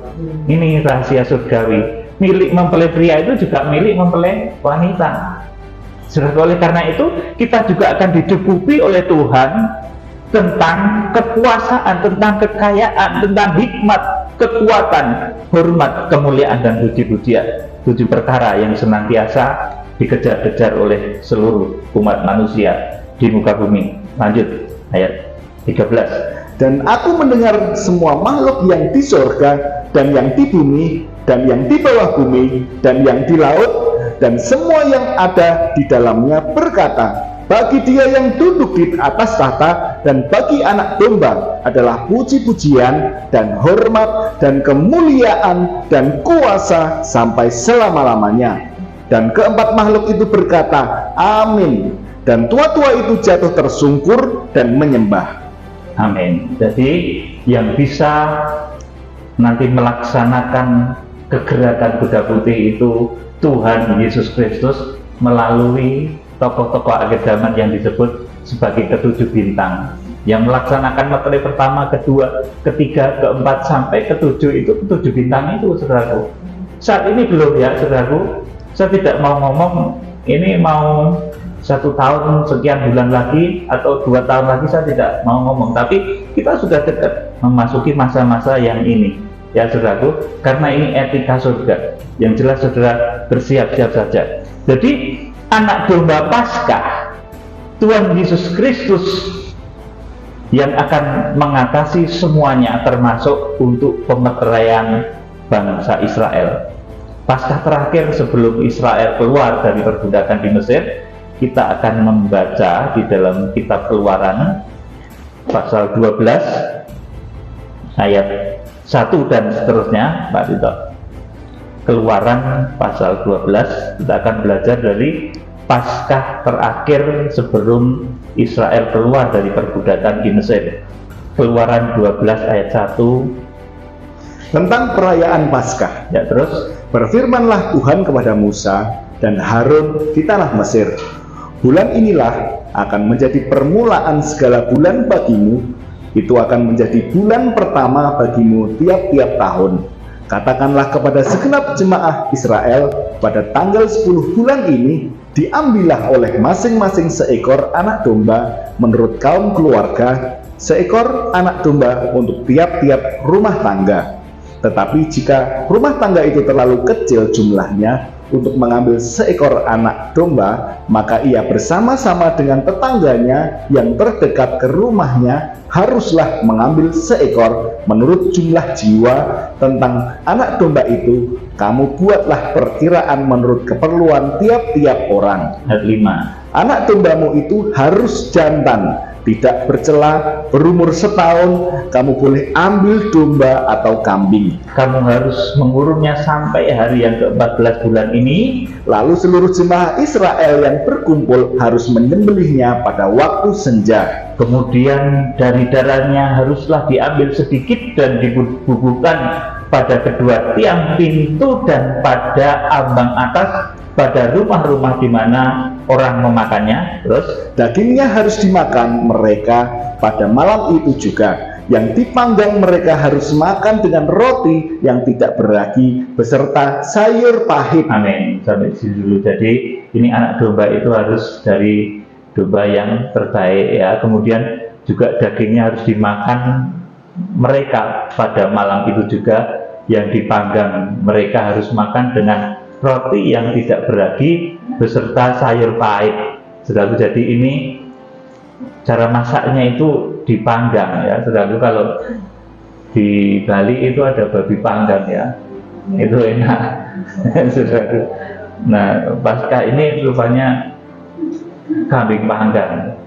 ini rahasia surgawi. Milik mempelai pria itu juga milik mempelai wanita. Saudara, oleh karena itu kita juga akan dicukupi oleh Tuhan tentang kekuasaan, tentang kekayaan, tentang hikmat, kekuatan, hormat, kemuliaan, dan puji-pujian. 7 perkara yang senantiasa dikejar-kejar oleh seluruh umat manusia di muka bumi. Lanjut ayat 13. Dan aku mendengar semua makhluk yang di sorga dan yang di bumi dan yang di bawah bumi dan yang di laut dan semua yang ada di dalamnya berkata, bagi Dia yang duduk di atas tahta dan bagi Anak Domba adalah puji-pujian dan hormat dan kemuliaan dan kuasa sampai selama-lamanya. Dan keempat makhluk itu berkata, amin. Dan tua-tua itu jatuh tersungkur dan menyembah. Amin. Jadi yang bisa nanti melaksanakan kegerakan kuda putih itu Tuhan Yesus Kristus melalui tokoh-tokoh akhir zaman yang disebut sebagai ketujuh bintang, yang melaksanakan materi pertama, kedua, ketiga, keempat sampai ketujuh. Itu ketujuh bintang itu, saudaraku. Saat ini belum ya, saudaraku. Saya tidak mau ngomong ini mau 1 tahun sekian bulan lagi atau 2 tahun lagi, saya tidak mau ngomong, tapi kita sudah dekat memasuki masa-masa yang ini ya, saudaraku, karena ini etika surga. Yang jelas saudara bersiap-siap saja. Jadi Anak Domba Paskah, Tuhan Yesus Kristus yang akan mengatasi semuanya, termasuk untuk pemeteraian bangsa Israel. Paskah terakhir sebelum Israel keluar dari perbudakan di Mesir, kita akan membaca di dalam kitab Keluaran pasal 12 ayat 1 dan seterusnya, Pak Tito. Keluaran pasal 12, kita akan belajar dari Paskah terakhir sebelum Israel keluar dari perbudakan di Mesir. Keluaran 12 ayat 1 tentang perayaan Paskah. Ya, terus Berfirmanlah Tuhan kepada Musa dan Harun di tanah Mesir, bulan inilah akan menjadi permulaan segala bulan bagimu, itu akan menjadi bulan pertama bagimu tiap-tiap tahun. Katakanlah kepada segenap jemaah Israel, pada tanggal 10 bulan ini diambillah oleh masing-masing seekor anak domba menurut kaum keluarga, seekor anak domba untuk tiap-tiap rumah tangga. Tetapi jika rumah tangga itu terlalu kecil jumlahnya untuk mengambil seekor anak domba, maka ia bersama-sama dengan tetangganya yang terdekat ke rumahnya haruslah mengambil seekor menurut jumlah jiwa. Tentang anak domba itu, kamu buatlah perkiraan menurut keperluan tiap-tiap orang. ayat 5. Anak dombamu itu harus jantan, tidak bercela, berumur setahun. Kamu boleh ambil domba atau kambing. Kamu harus mengurungnya sampai hari yang ke-14 bulan ini. Lalu seluruh jemaah Israel yang berkumpul harus menyembelihnya pada waktu senja. Kemudian dari darahnya haruslah diambil sedikit dan dibubuhkan pada kedua tiang pintu dan pada ambang atas, pada rumah-rumah di mana orang memakannya. Terus dagingnya harus dimakan mereka pada malam itu juga. Yang dipanggang mereka harus makan dengan roti yang tidak beragi beserta sayur pahit. amin. Sampai sini dulu. Jadi ini anak domba itu harus dari domba yang terbaik ya. Kemudian juga dagingnya harus dimakan mereka pada malam itu juga. Yang dipanggang mereka harus makan dengan roti yang tidak beragi beserta sayur pahit. Saudara, jadi ini cara masaknya itu dipanggang ya. Saudara, kalau di Bali itu ada babi panggang ya, itu enak. Saudara. Nah, Paskah ini rupanya kambing panggang,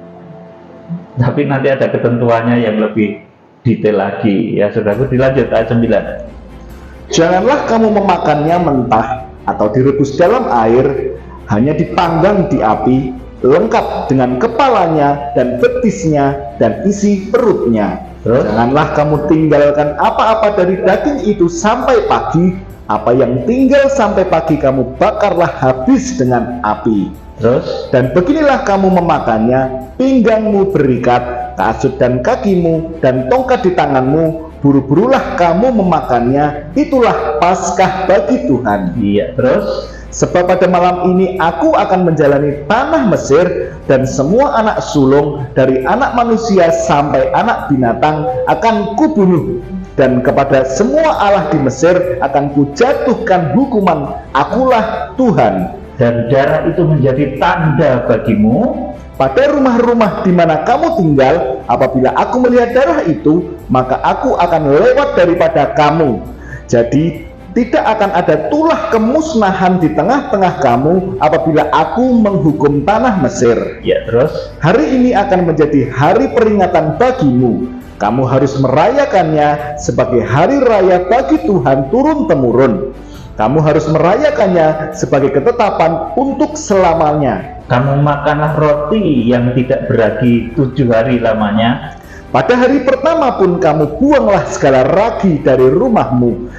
tapi nanti ada ketentuannya yang lebih detail lagi ya. Saudara, dilanjut ayat 9. Janganlah kamu memakannya mentah atau direbus dalam air, hanya dipanggang di api, lengkap dengan kepalanya dan betisnya dan isi perutnya. Terus? Janganlah kamu tinggalkan apa-apa dari daging itu sampai pagi. Apa yang tinggal sampai pagi kamu bakarlah habis dengan api. Terus? Dan beginilah kamu memakannya, pinggangmu berikat, kasut dan kakimu, dan tongkat di tanganmu. Buru-burulah kamu memakannya, itulah Paskah bagi Tuhan. Iya, terus Sebab pada malam ini aku akan menjalani tanah Mesir, dan semua anak sulung dari anak manusia sampai anak binatang akan kubunuh. Dan kepada semua allah di Mesir akan kujatuhkan hukuman. Akulah Tuhan. Dan darah itu menjadi tanda bagimu Pada rumah-rumah di mana kamu tinggal, apabila aku melihat darah itu, maka aku akan lewat daripada kamu. Jadi tidak akan ada tulah kemusnahan di tengah-tengah kamu apabila aku menghukum tanah Mesir. Ya, terus Hari ini akan menjadi hari peringatan bagimu. Kamu harus merayakannya sebagai hari raya bagi Tuhan turun-temurun. Kamu harus merayakannya sebagai ketetapan untuk selamanya. kamu makanlah roti yang tidak beragi 7 hari lamanya. Pada hari pertama pun kamu buanglah segala ragi dari rumahmu.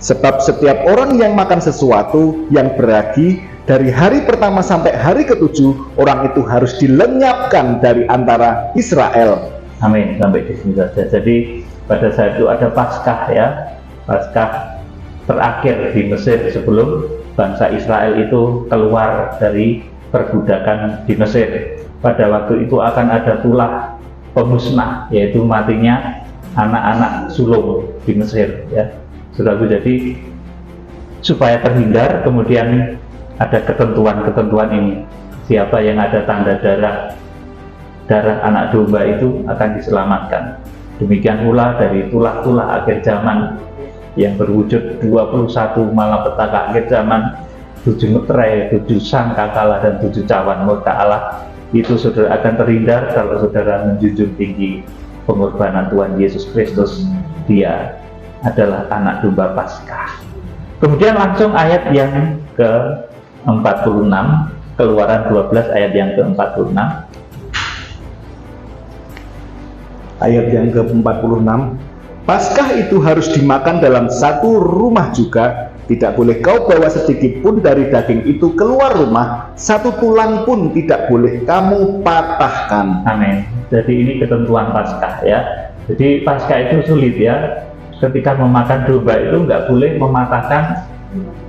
Sebab setiap orang yang makan sesuatu yang beragi dari hari pertama sampai hari ke-7, orang itu harus dilenyapkan dari antara Israel. Amin, sampai di sini saja. Jadi pada saat itu ada Paskah, ya, Paskah terakhir di Mesir sebelum bangsa Israel itu keluar dari perbudakan di Mesir. Pada waktu itu akan ada tulah pemusnah, yaitu matinya anak-anak sulung di Mesir, ya. Saudaraku, jadi supaya terhindar, kemudian ada ketentuan-ketentuan ini. Siapa yang ada tanda darah anak domba itu akan diselamatkan. Demikian pula dari tulah-tulah akhir zaman yang berwujud 21 malapetaka akhir zaman, 7 meterai, 7 sangkakala, dan 7 cawan murka Allah, itu saudara akan terhindar kalau saudara menjunjung tinggi pengorbanan Tuhan Yesus Kristus. Dia adalah anak domba Paskah. Kemudian langsung ayat yang ke-46, Keluaran 12 ayat yang ke-46. Ayat yang ke-46, Paskah itu harus dimakan dalam satu rumah juga. Tidak boleh kau bawa sedikit pun dari daging itu keluar rumah. Satu tulang pun tidak boleh kamu patahkan. Amin. Jadi ini ketentuan Paskah, ya. Jadi Paskah itu sulit, ya. Ketika memakan domba itu nggak boleh mematahkan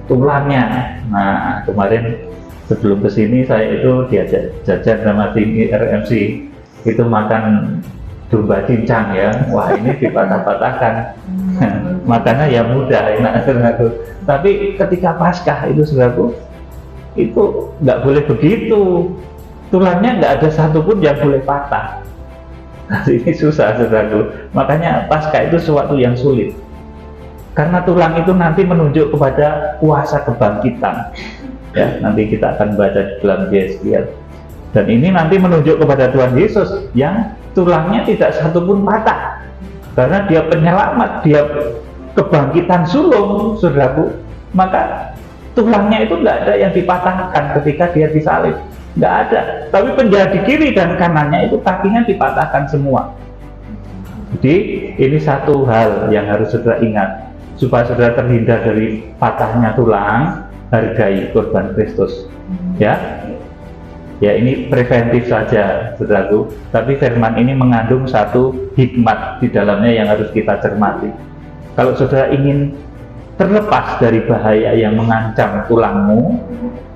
tulangnya. Nah, kemarin sebelum kesini saya itu diajak jajan sama tim RMC, itu makan domba cincang, ya. Wah, ini dipatah-patahkan. Makannya ya mudah, enak, saudaraku. Tapi ketika Paskah itu, saudaraku, itu nggak boleh begitu. Tulangnya nggak ada satupun yang boleh patah. Nah, ini susah, saudaraku. Makanya Paskah itu sesuatu yang sulit. Karena tulang itu nanti menunjuk kepada kuasa kebangkitan. Ya, nanti kita akan baca di dalam Yeskiel. Dan ini nanti menunjuk kepada Tuhan Yesus yang tulangnya tidak satupun patah. Karena dia penyelamat, dia kebangkitan sulung, saudaraku. Maka tulangnya itu nggak ada yang dipatahkan ketika dia disalib. Nggak ada. Tapi penjahat di kiri dan kanannya itu kakinya dipatahkan semua. Jadi ini satu hal yang harus saudara ingat. Supaya saudara terhindar dari patahnya tulang, hargai korban Kristus. Ya, ya, ini preventif saja, saudaraku. Tapi firman ini mengandung satu hikmat di dalamnya yang harus kita cermati. Kalau saudara ingin terlepas dari bahaya yang mengancam tulangmu,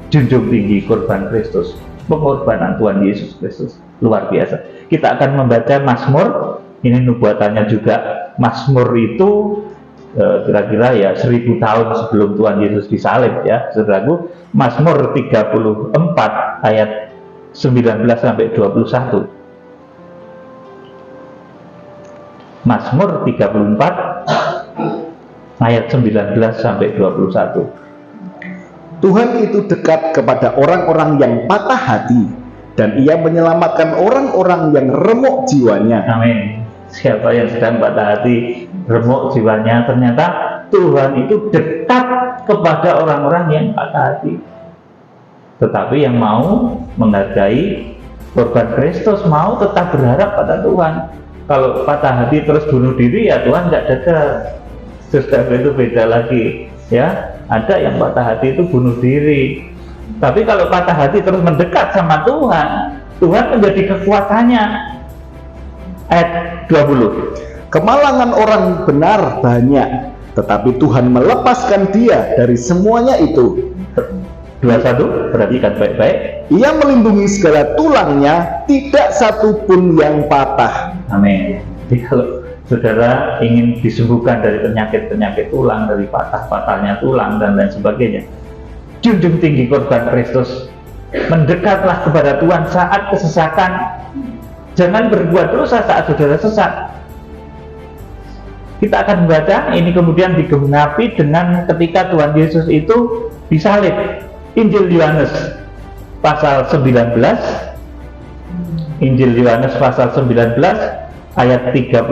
junjung tinggi korban Kristus, pengorbanan Tuhan Yesus Kristus. Luar biasa. Kita akan membaca Mazmur. Ini nubuatannya juga. Mazmur itu kira-kira ya 1000 tahun sebelum Tuhan Yesus disalib, ya, saudaraku. Mazmur 34 ayat 19 sampai 21. Mazmur 34 ayat 19 sampai 21. Tuhan itu dekat kepada orang-orang yang patah hati, dan ia menyelamatkan orang-orang yang remuk jiwanya. Amin. Siapa yang sedang patah hati, remuk jiwanya, ternyata Tuhan itu dekat kepada orang-orang yang patah hati. Tetapi yang mau menghargai korban Kristus, mau tetap berharap pada Tuhan. Kalau patah hati terus bunuh diri, ya Tuhan nggak dekat. Saudara, itu beda lagi, ya. Ada yang patah hati itu bunuh diri. Tapi kalau patah hati terus mendekat sama Tuhan, Tuhan menjadi kekuatannya. Ayat 20. Kemalangan orang benar banyak, tetapi Tuhan melepaskan dia dari semuanya itu. 21, perhatikan baik-baik. Ia melindungi segala tulangnya, tidak satu pun yang patah. Amin. Jadi kalau saudara ingin disembuhkan dari penyakit-penyakit tulang, dari patah-patahnya tulang dan lain sebagainya, junjung tinggi korban Kristus, mendekatlah kepada Tuhan saat kesesakan. Jangan berbuat dosa saat saudara sesat. Kita akan membaca ini kemudian digenapi dengan ketika Tuhan Yesus itu disalib. Injil Yohanes pasal 19, Injil Yohanes pasal 19 ayat 31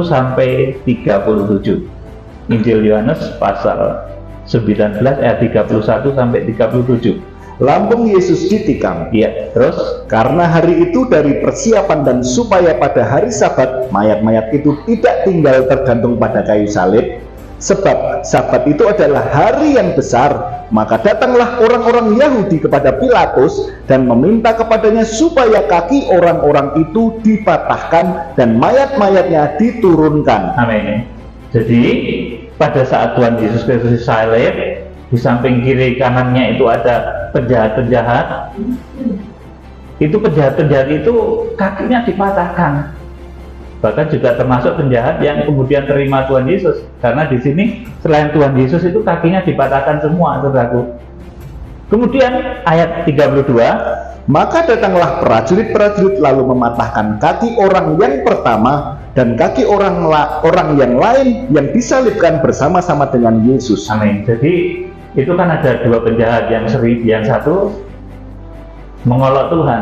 sampai 37. Injil Yohanes pasal 19 ayat 31 sampai 37. Lambung Yesus ditikam. Ya, terus Karena hari itu dari persiapan dan supaya pada hari Sabat mayat-mayat itu tidak tinggal tergantung pada kayu salib, sebab Sabat itu adalah hari yang besar, maka datanglah orang-orang Yahudi kepada Pilatus dan meminta kepadanya supaya kaki orang-orang itu dipatahkan dan mayat-mayatnya diturunkan. amin. Jadi pada saat Tuhan Yesus Kristus disalib, di samping kiri kanannya itu ada penjahat-penjahat. Itu penjahat-penjahat itu kakinya dipatahkan. Bahkan juga termasuk penjahat yang kemudian terima Tuhan Yesus. Karena di sini selain Tuhan Yesus itu kakinya dipatahkan semua, saudaraku. Kemudian ayat 32, Maka datanglah prajurit-prajurit lalu mematahkan kaki orang yang pertama dan kaki orang yang lain yang disalibkan bersama-sama dengan Yesus. amin. Jadi itu kan ada dua penjahat, yang satu mengolok Tuhan,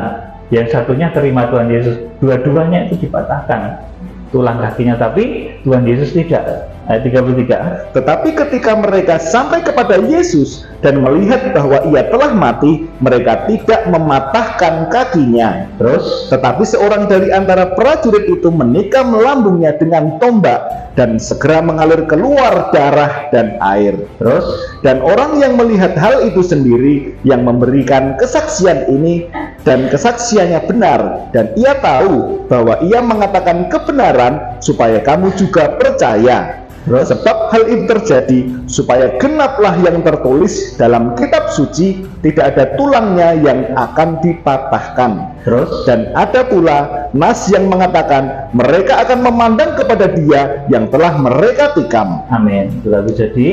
yang satunya terima Tuhan Yesus. Dua-duanya itu dipatahkan tulang kakinya, tapi Tuhan Yesus tidak. Ayat 33. Tetapi ketika mereka sampai kepada Yesus dan melihat bahwa ia telah mati, mereka tidak mematahkan kakinya. Terus Tetapi seorang dari antara prajurit itu menikam lambungnya dengan tombak dan segera mengalir keluar darah dan air. terus Dan orang yang melihat hal itu sendiri yang memberikan kesaksian ini, dan kesaksiannya benar, dan ia tahu bahwa ia mengatakan kebenaran supaya kamu juga percaya. Sebab hal itu terjadi supaya genaplah yang tertulis dalam kitab suci, tidak ada tulangnya yang akan dipatahkan. terus Dan ada pula nas yang mengatakan mereka akan memandang kepada dia yang telah mereka tikam. amin. Lalu jadi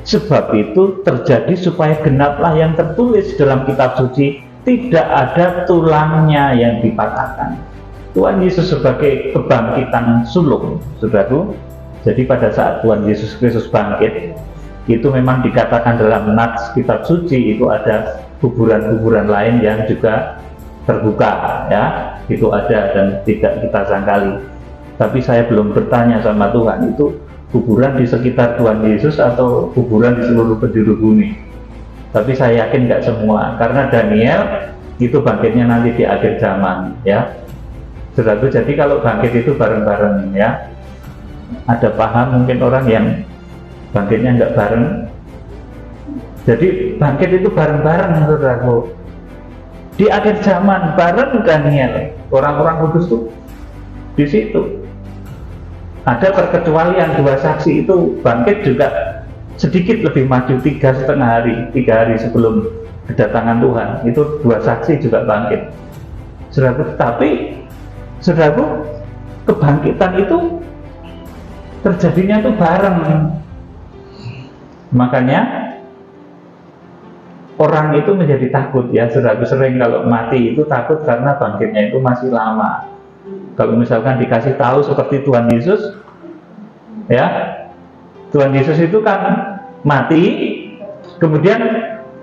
sebab itu terjadi supaya genaplah yang tertulis dalam kitab suci, tidak ada tulangnya yang dipatahkan. Tuhan Yesus sebagai kebangkitan sulung, saudaraku. Jadi pada saat Tuhan Yesus Kristus bangkit, itu memang dikatakan dalam nats kitab suci itu ada kuburan-kuburan lain yang juga terbuka, ya, itu ada dan tidak kita sangkali. Tapi saya belum bertanya sama Tuhan, itu kuburan di sekitar Tuhan Yesus atau kuburan di seluruh penjuru bumi. Tapi saya yakin nggak semua, karena Daniel itu bangkitnya nanti di akhir zaman, ya. Saudaraku, jadi kalau bangkit itu bareng-bareng, ya. Ada paham mungkin orang yang bangkitnya nggak bareng. Jadi bangkit itu bareng-bareng, saudaraku. Di akhir zaman bareng Daniel, orang-orang kudus tuh di situ. Ada perkecualian, dua saksi itu bangkit juga sedikit lebih maju, 3,5 hari, 3 hari sebelum kedatangan Tuhan. Itu dua saksi juga bangkit, saudaraku. Tapi saudaraku, kebangkitan itu terjadinya tuh bareng. Makanya orang itu menjadi takut, ya saudaraku. Sering kalau mati itu takut karena bangkitnya itu masih lama. Kalau misalkan dikasih tahu seperti Tuhan Yesus, ya, Tuhan Yesus itu kan mati, kemudian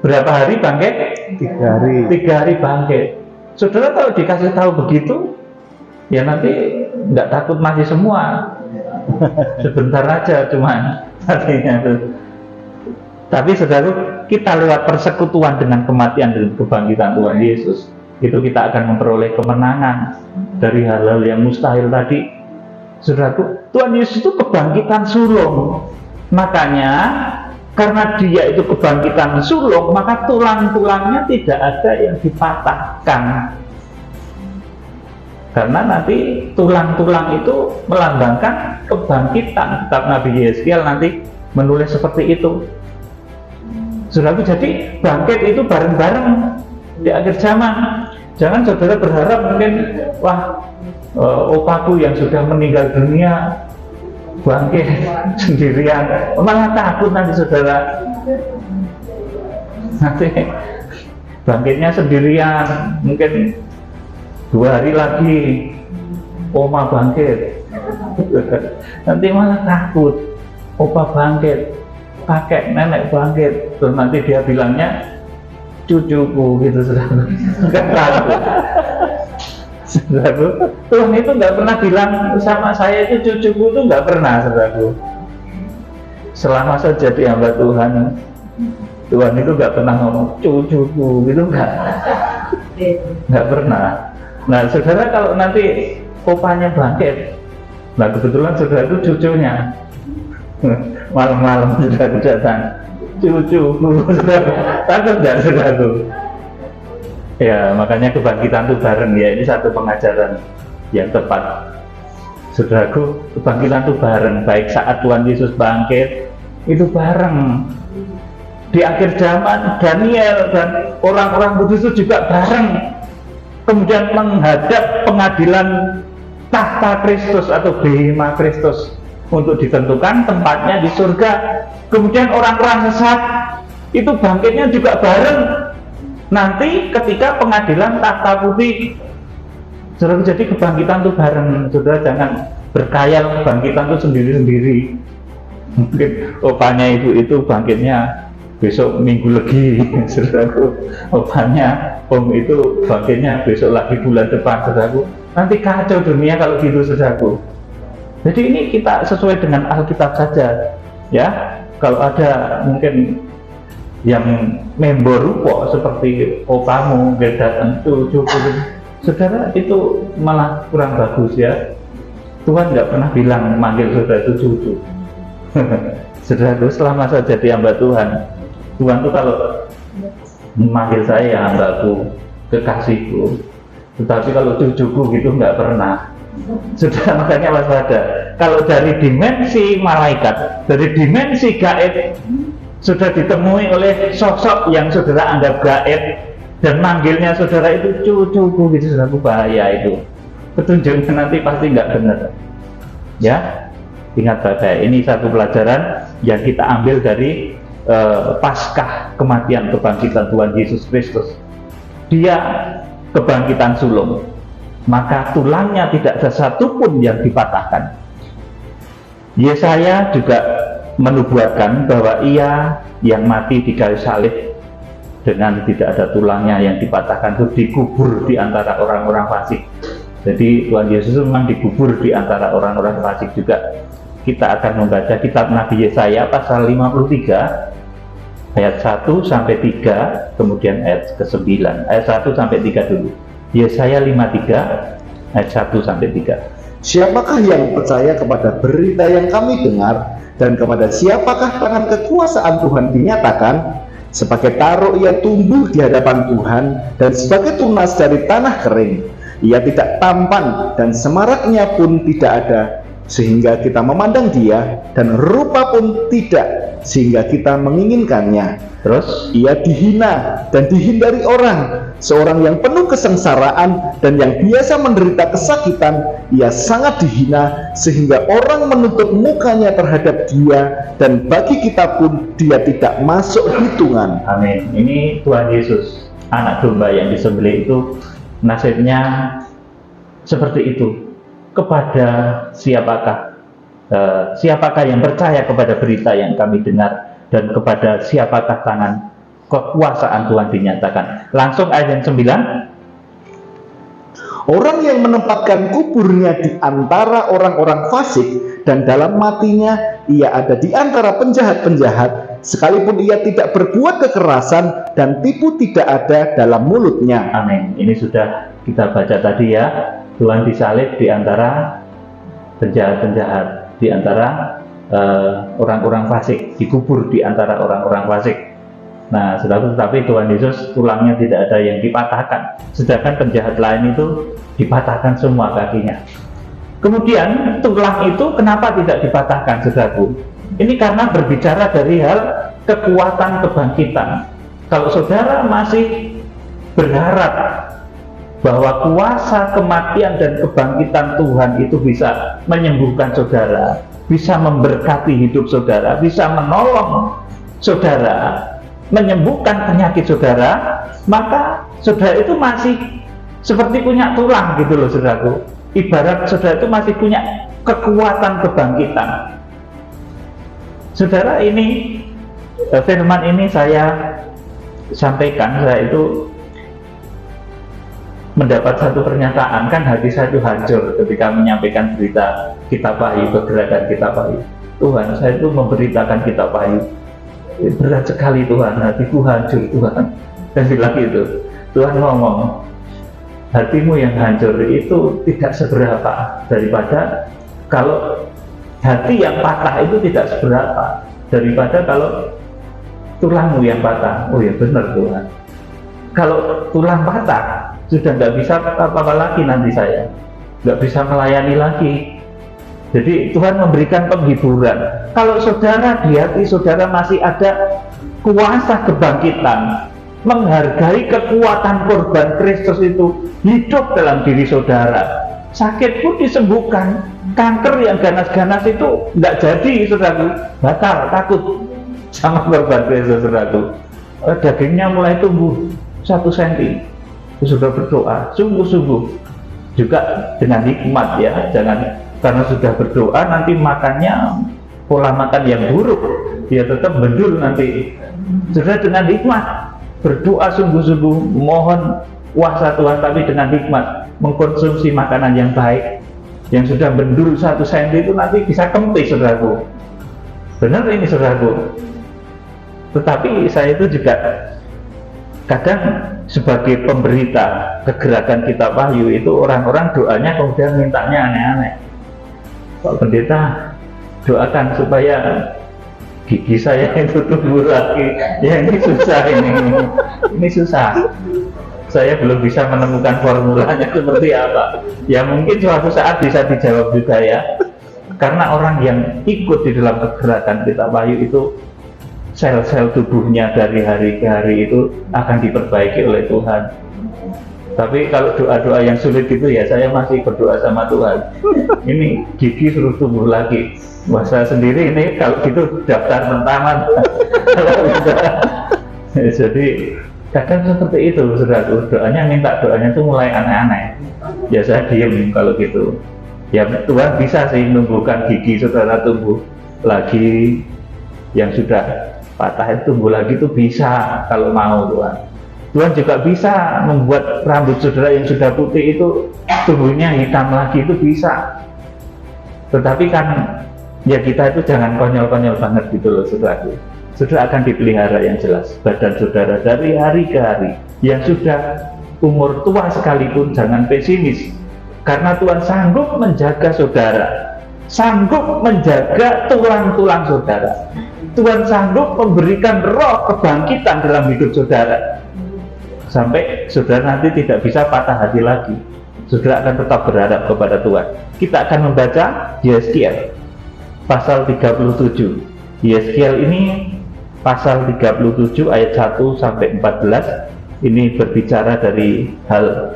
berapa hari bangkit? 3 hari. 3 hari bangkit. Saudara kalau dikasih tahu begitu, ya nanti nggak takut mati semua. Sebentar aja cuman artinya itu. Tapi saudara, kita lewat persekutuan dengan kematian dan kebangkitan Tuhan Yesus, itu kita akan memperoleh kemenangan dari hal-hal yang mustahil tadi. Saudaraku, Tuhan Yesus itu kebangkitan sulung. Makanya karena dia itu kebangkitan sulung, maka tulang-tulangnya tidak ada yang dipatahkan. Karena nanti tulang-tulang itu melambangkan kebangkitan. Kitab Nabi Yeskiel nanti menulis seperti itu. Saudaraku, jadi bangkit itu bareng-bareng di akhir zaman. Jangan saudara berharap mungkin, wah, opaku yang sudah meninggal dunia bangkit sendirian, malah takut nanti saudara, nanti bangkitnya sendirian, mungkin 2 hari lagi oma bangkit, nanti malah takut, opa bangkit, kakek nenek bangkit, terus nanti dia bilangnya cucuku gitu, saudara. Nggak takut. Saudaraku, Tuhan itu nggak pernah bilang sama saya itu cucuku, itu nggak pernah, saudaraku. Selama saya jadi hamba Tuhan, Tuhan itu nggak pernah ngomong cucuku, gitu nggak pernah. Nah, saudara, kalau nanti opanya bangkit, nah kebetulan saudara itu cucunya, malam-malam sudah datang, cucuku, takut nggak, saudaraku? Ya, makanya kebangkitan itu bareng ya, ini satu pengajaran yang tepat. Saudaraku, kebangkitan itu bareng, baik saat Tuhan Yesus bangkit, itu bareng. Di akhir zaman, Daniel dan orang-orang kudus itu juga bareng. Kemudian menghadap pengadilan tahta Kristus atau bema Kristus untuk ditentukan tempatnya di surga. Kemudian orang-orang sesat itu bangkitnya juga bareng. Nanti ketika pengadilan tahta putih, saudara, jadi kebangkitan itu bareng. Saudara jangan berkhayal kebangkitan itu sendiri-sendiri. Mungkin opanya itu bangkitnya besok minggu lagi, saudaraku. Opanya om itu bangkitnya besok lagi bulan depan, saudaraku. Nanti kacau dunia kalau gitu, saudaraku. Jadi ini kita sesuai dengan Alkitab saja, ya. Kalau ada mungkin yang member rupo seperti opamu datang cucu, saudara, itu malah kurang bagus ya. Tuhan nggak pernah bilang manggil saudara itu cucu. Saudara, selama saya jadi hamba Tuhan, Tuhan tuh kalau memanggil saya hambaku, kekasihku, tetapi kalau cucuku gitu nggak pernah. Saudara, makanya waspada. Kalau dari dimensi malaikat, dari dimensi gaib, sudah ditemui oleh sosok yang saudara anggap gaib dan manggilnya saudara itu cucuku gitu, saudara, bahaya itu. Petunjuknya nanti pasti nggak benar. Ya, ingat baik, ini satu pelajaran yang kita ambil dari Paskah kematian kebangkitan Tuhan Yesus Kristus. Dia kebangkitan sulung, maka tulangnya tidak ada satupun yang dipatahkan. Yesaya juga menubuatkan bahwa ia yang mati di kayu salib dengan tidak ada tulangnya yang dipatahkan itu dikubur di antara orang-orang fasik. Jadi Tuhan Yesus memang dikubur di antara orang-orang fasik juga. Kita akan membaca kitab Nabi Yesaya pasal 53 ayat 1 sampai 3, kemudian ayat ke-9. Ayat 1 sampai 3 dulu. Yesaya 53 ayat 1 sampai 3. Siapakah yang percaya kepada berita yang kami dengar, dan kepada siapakah tangan kekuasaan Tuhan dinyatakan? Sebagai taro ia tumbuh di hadapan Tuhan, dan sebagai tunas dari tanah kering. Ia tidak tampan, dan semaraknya pun tidak ada, sehingga kita memandang dia, dan rupa pun tidak, sehingga kita menginginkannya. Terus ia dihina dan dihindari orang, seorang yang penuh kesengsaraan dan yang biasa menderita kesakitan. Ia sangat dihina sehingga orang menutup mukanya terhadap dia, dan bagi kita pun dia tidak masuk hitungan. Amin. Ini Tuhan Yesus, anak domba yang disembelih itu, nasibnya seperti itu. Kepada siapakah yang percaya kepada berita yang kami dengar, dan kepada siapakah tangan kekuasaan Tuhan dinyatakan. Langsung ayat yang 9. Orang yang menempatkan kuburnya di antara orang-orang fasik, dan dalam matinya ia ada di antara penjahat-penjahat, sekalipun ia tidak berbuat kekerasan dan tipu tidak ada dalam mulutnya. Amin. Ini sudah kita baca tadi ya. Tuhan disalib di antara penjahat-penjahat, di antara orang-orang fasik, dikubur di antara orang-orang fasik. Nah, tetapi Tuhan Yesus tulangnya tidak ada yang dipatahkan, sedangkan penjahat lain itu dipatahkan semua kakinya. Kemudian tulang itu kenapa tidak dipatahkan, saudaraku? Ini karena berbicara dari hal kekuatan kebangkitan. Kalau saudara masih berharap bahwa kuasa kematian dan kebangkitan Tuhan itu bisa menyembuhkan saudara, bisa memberkati hidup saudara, bisa menolong saudara, menyembuhkan penyakit saudara, maka saudara itu masih seperti punya tulang gitu loh saudaraku. Ibarat saudara itu masih punya kekuatan kebangkitan. Saudara, ini firman ini saya sampaikan, saya itu mendapat satu pernyataan, kan hati saya itu hancur ketika menyampaikan berita Kitab Wahyu, pergerakan Kitab Wahyu. Tuhan, saya itu memberitakan Kitab Wahyu, berat sekali Tuhan, hatiku hancur Tuhan. Dan bilang gitu, Tuhan ngomong, hatimu yang hancur itu tidak seberapa daripada kalau hati yang patah itu tidak seberapa daripada kalau tulangmu yang patah. Oh ya benar Tuhan, kalau tulang patah sudah nggak bisa apa-apa lagi, nanti saya nggak bisa melayani lagi. Jadi Tuhan memberikan penghiburan. Kalau saudara di hati saudara masih ada kuasa kebangkitan, menghargai kekuatan korban Kristus itu hidup dalam diri saudara, sakit pun disembuhkan, kanker yang ganas-ganas itu nggak jadi saudaraku, batal, takut sama korban Kristus saudaraku. Dagingnya mulai tumbuh 1 cm, sudah berdoa sungguh-sungguh juga dengan hikmat ya, jangan karena sudah berdoa nanti makannya pola makan yang buruk, dia tetap bendul nanti. Sudah dengan hikmat berdoa sungguh-sungguh, mohon kuasa Tuhan, tapi dengan hikmat mengkonsumsi makanan yang baik. Yang sudah bendul 1 cm itu nanti bisa kempis saudaraku. Benar ini saudaraku. Tetapi saya itu juga kadang sebagai pemberita kegerakan Kitab Wahyu itu, orang-orang doanya kemudian mintanya aneh-aneh. Pak Pendeta, doakan supaya gigi saya itu tumbuh lagi. Ya ini susah, ini susah. Saya belum bisa menemukan formulanya seperti apa. Ya mungkin suatu saat bisa dijawab juga ya. Karena orang yang ikut di dalam kegerakan Kitab Wahyu itu, sel-sel tubuhnya dari hari ke hari itu akan diperbaiki oleh Tuhan. Tapi kalau doa-doa yang sulit gitu ya, saya masih berdoa sama Tuhan, ini gigi suruh tumbuh lagi. Wah, saya sendiri ini kalau gitu daftar pertama. Jadi kadang seperti itu saudaraku, doanya minta doanya tuh mulai aneh-aneh. Ya saya diem kalau gitu. Ya Tuhan bisa sih menumbuhkan gigi saudara tumbuh lagi, yang sudah patah itu tumbuh lagi itu bisa kalau mau Tuhan. Tuhan juga bisa membuat rambut saudara yang sudah putih itu tumbuhnya hitam lagi, itu bisa. Tetapi kan ya kita itu jangan konyol-konyol banget gitu loh saudaraku. Saudara akan dipelihara yang jelas badan saudara dari hari ke hari. Yang sudah umur tua sekalipun jangan pesimis, karena Tuhan sanggup menjaga saudara, sanggup menjaga tulang-tulang saudara. Tuhan sanggup memberikan roh kebangkitan dalam hidup saudara, sampai saudara nanti tidak bisa patah hati lagi. Saudara akan tetap berharap kepada Tuhan. Kita akan membaca Yeskiel pasal 37. Yeskiel ini pasal 37 ayat 1 sampai 14. Ini berbicara dari hal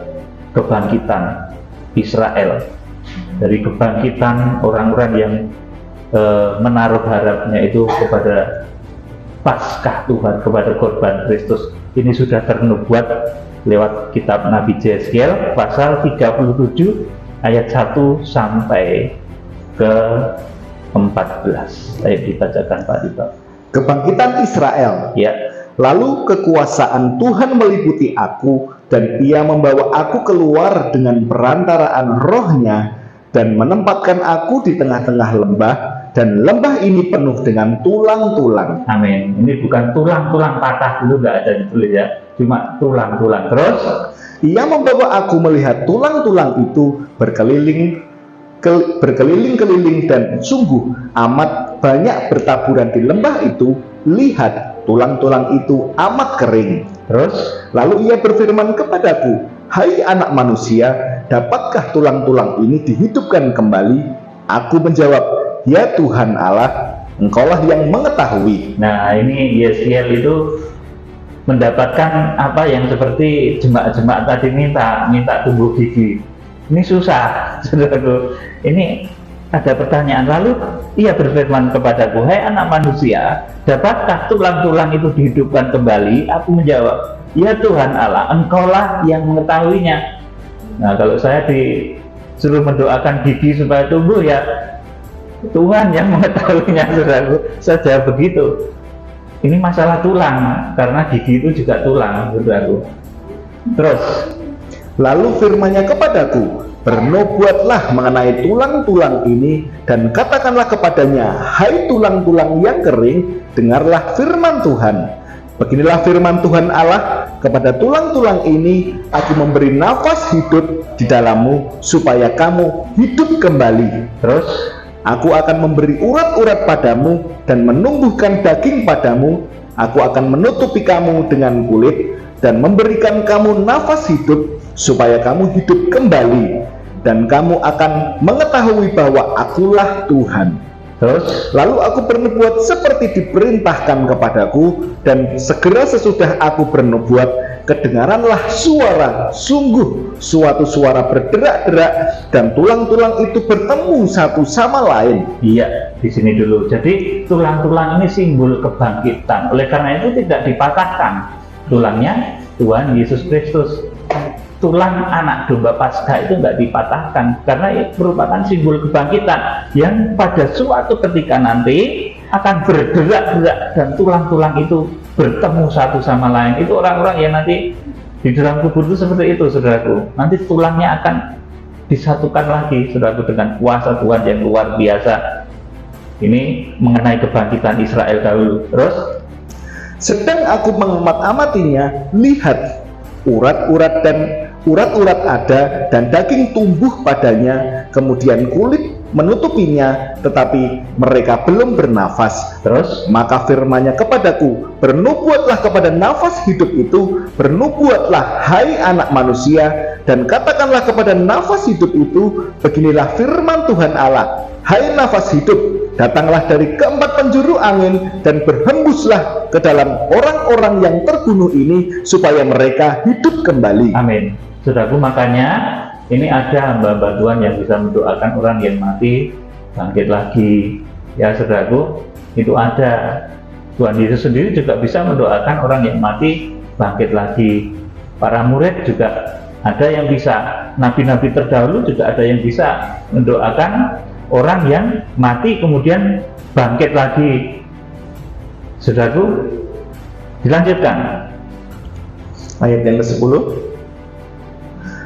kebangkitan Israel, dari kebangkitan orang-orang yang menaruh harapnya itu kepada Paskah Tuhan, kepada korban Kristus. Ini sudah ternubuat lewat kitab Nabi Yeskiel pasal 37 ayat 1 sampai ke 14. Ayo dibacakan Pak Dito. Kebangkitan Israel. Ya. Lalu kekuasaan Tuhan meliputi aku, dan Ia membawa aku keluar dengan perantaraan Roh-Nya, dan menempatkan aku di tengah-tengah lembah, dan lembah ini penuh dengan tulang-tulang. Amin. Ini bukan tulang-tulang patah dulu, nggak ada ditulis ya, cuma tulang-tulang. Terus Ia membawa aku melihat tulang-tulang itu berkeliling-keliling, dan sungguh amat banyak bertaburan di lembah itu. Lihat, tulang-tulang itu amat kering. Terus lalu Ia berfirman kepadaku, hai anak manusia, dapatkah tulang-tulang ini dihidupkan kembali? Aku menjawab, ya Tuhan Allah, Engkaulah yang mengetahui. Nah, ini Yesiel itu mendapatkan apa yang seperti jemaat-jemaat tadi minta tumbuh gigi. Ini susah, saudaraku. Ini ada pertanyaan, lalu ia berfirman kepadaku, hai anak manusia, dapatkah tulang-tulang itu dihidupkan kembali? Aku menjawab, ya Tuhan Allah, engkaulah yang mengetahuinya. Nah, kalau saya disuruh mendoakan gigi supaya tumbuh, ya Tuhan yang mengetahuinya, saudaraku. Saya jawab begitu. Ini masalah tulang, karena gigi itu juga tulang, saudaraku. Terus, lalu firman-Nya kepadaku, bernubuatlah mengenai tulang-tulang ini dan katakanlah kepadanya, hai tulang-tulang yang kering, dengarlah firman Tuhan. Beginilah firman Tuhan Allah, kepada tulang-tulang ini aku memberi nafas hidup di dalammu supaya kamu hidup kembali. terus Aku akan memberi urat-urat padamu dan menumbuhkan daging padamu. Aku akan menutupi kamu dengan kulit dan memberikan kamu nafas hidup supaya kamu hidup kembali. Dan kamu akan mengetahui bahwa akulah Tuhan. Terus, lalu aku bernubuat seperti diperintahkan kepadaku, dan segera sesudah aku bernubuat, kedengaranlah suara, sungguh suatu suara berderak-derak, dan tulang-tulang itu bertemu satu sama lain. iya, di sini dulu. Jadi tulang-tulang ini simbol kebangkitan. Oleh karena itu tidak dipatahkan. Tulangnya Tuhan Yesus Kristus. Tulang anak domba Paskah itu nggak dipatahkan karena merupakan simbol kebangkitan yang pada suatu ketika nanti akan bergerak-gerak dan tulang-tulang itu bertemu satu sama lain. Itu orang-orang yang nanti di dalam kubur itu seperti itu, saudaraku. Nanti tulangnya akan disatukan lagi, saudaraku, dengan kuasa Tuhan yang luar biasa. Ini mengenai kebangkitan Israel dahulu. Terus, sedang aku mengamat-amatinya, lihat urat-urat ada dan daging tumbuh padanya, kemudian kulit menutupinya, tetapi mereka belum bernafas. terus Maka firman-Nya kepadaku, bernubuatlah kepada nafas hidup itu, bernubuatlah hai anak manusia, dan katakanlah kepada nafas hidup itu, beginilah firman Tuhan Allah, hai nafas hidup, datanglah dari keempat penjuru angin dan berhembuslah ke dalam orang-orang yang terbunuh ini supaya mereka hidup kembali. amin. Saudaraku, makanya ini ada hamba-hamba Tuhan yang bisa mendoakan orang yang mati bangkit lagi. Ya saudaraku, itu ada. Tuhan Yesus sendiri juga bisa mendoakan orang yang mati bangkit lagi. Para murid juga ada yang bisa. Nabi-nabi terdahulu juga ada yang bisa mendoakan orang yang mati kemudian bangkit lagi. Saudaraku, dilanjutkan Ayat yang ke-10.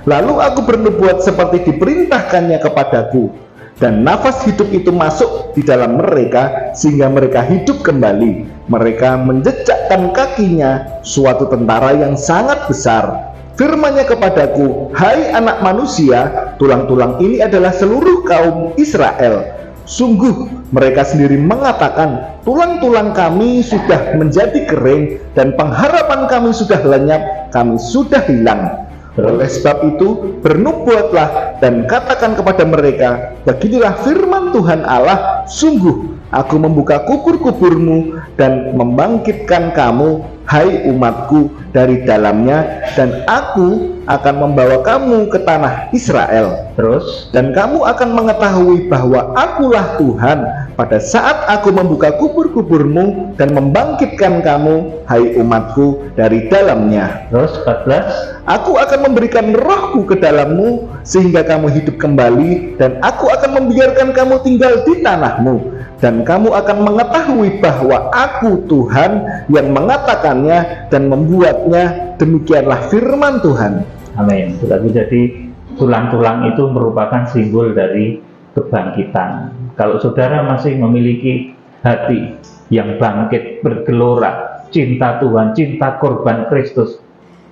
Lalu aku bernubuat seperti diperintahkannya kepadaku, dan nafas hidup itu masuk di dalam mereka sehingga mereka hidup kembali. Mereka menjejakkan kakinya suatu tentara yang sangat besar. Firman-Nya kepadaku, hai anak manusia, tulang-tulang ini adalah seluruh kaum Israel. Sungguh mereka sendiri mengatakan, tulang-tulang kami sudah menjadi kering dan pengharapan kami sudah lenyap, kami sudah hilang. Oleh sebab itu bernubuatlah dan katakan kepada mereka, beginilah firman Tuhan Allah, sungguh aku membuka kubur-kuburmu dan membangkitkan kamu, hai umatku, dari dalamnya, dan aku akan membawa kamu ke tanah Israel. terus Dan kamu akan mengetahui bahwa akulah Tuhan pada saat aku membuka kubur-kuburmu dan membangkitkan kamu, hai umatku, dari dalamnya. terus 14. Aku akan memberikan rohku ke dalammu sehingga kamu hidup kembali, dan aku akan membiarkan kamu tinggal di tanahmu, dan kamu akan mengetahui bahwa aku Tuhan yang mengatakannya dan membuatnya. Demikianlah firman Tuhan. Amin. Jadi tulang-tulang itu merupakan simbol dari kebangkitan. Kalau saudara masih memiliki hati yang bangkit, bergelora, cinta Tuhan, cinta korban Kristus,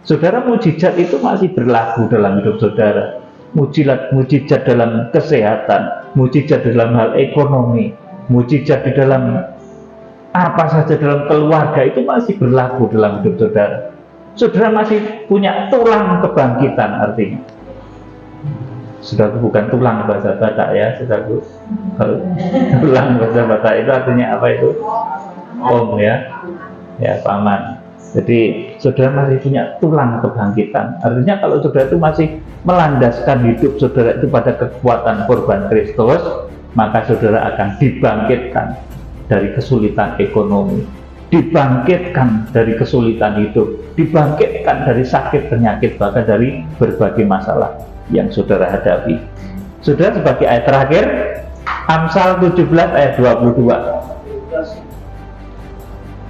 saudara, mujizat itu masih berlaku dalam hidup saudara. Mujizat dalam kesehatan, mujizat dalam hal ekonomi, mujizat di dalam apa saja dalam keluarga itu masih berlaku dalam hidup saudara. Saudara masih punya tulang kebangkitan artinya. Saudaraku, bukan tulang bahasa Batak ya, saudaraku. Kalau tulang bahasa Batak itu artinya apa itu? Om ya, ya paman. Jadi saudara masih punya tulang kebangkitan. Artinya kalau saudara itu masih melandaskan hidup saudara itu pada kekuatan korban Kristus, maka saudara akan dibangkitkan dari kesulitan ekonomi, dibangkitkan dari kesulitan hidup, dibangkitkan dari sakit penyakit, bahkan dari berbagai masalah yang saudara hadapi. Saudara, sebagai ayat terakhir, Amsal 17 ayat 22.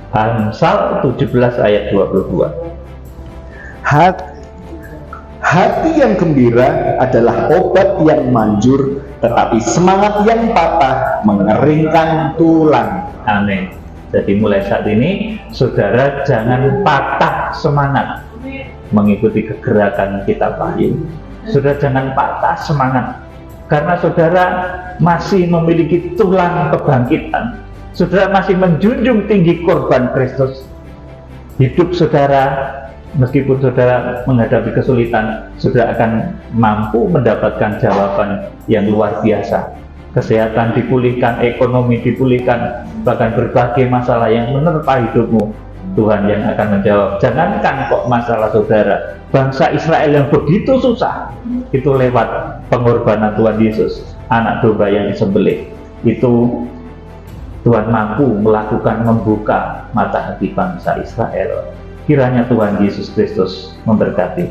Amsal 17 ayat 22. Hati yang gembira adalah obat yang manjur, tetapi semangat yang patah mengeringkan tulang. Amin. Jadi mulai saat ini saudara jangan patah semangat mengikuti kegerakan kitab Wahyu. Saudara jangan patah semangat karena saudara masih memiliki tulang kebangkitan. Saudara masih menjunjung tinggi korban Kristus. Hidup saudara, meskipun saudara menghadapi kesulitan, saudara akan mampu mendapatkan jawaban yang luar biasa. Kesehatan dipulihkan, ekonomi dipulihkan, bahkan berbagai masalah yang menerpa hidupmu, Tuhan yang akan menjawab. Jangankan kok masalah saudara, bangsa Israel yang begitu susah, itu lewat pengorbanan Tuhan Yesus, anak domba yang disembelih. Itu Tuhan mampu melakukan membuka mata hati bangsa Israel. Kiranya Tuhan Yesus Kristus memberkati.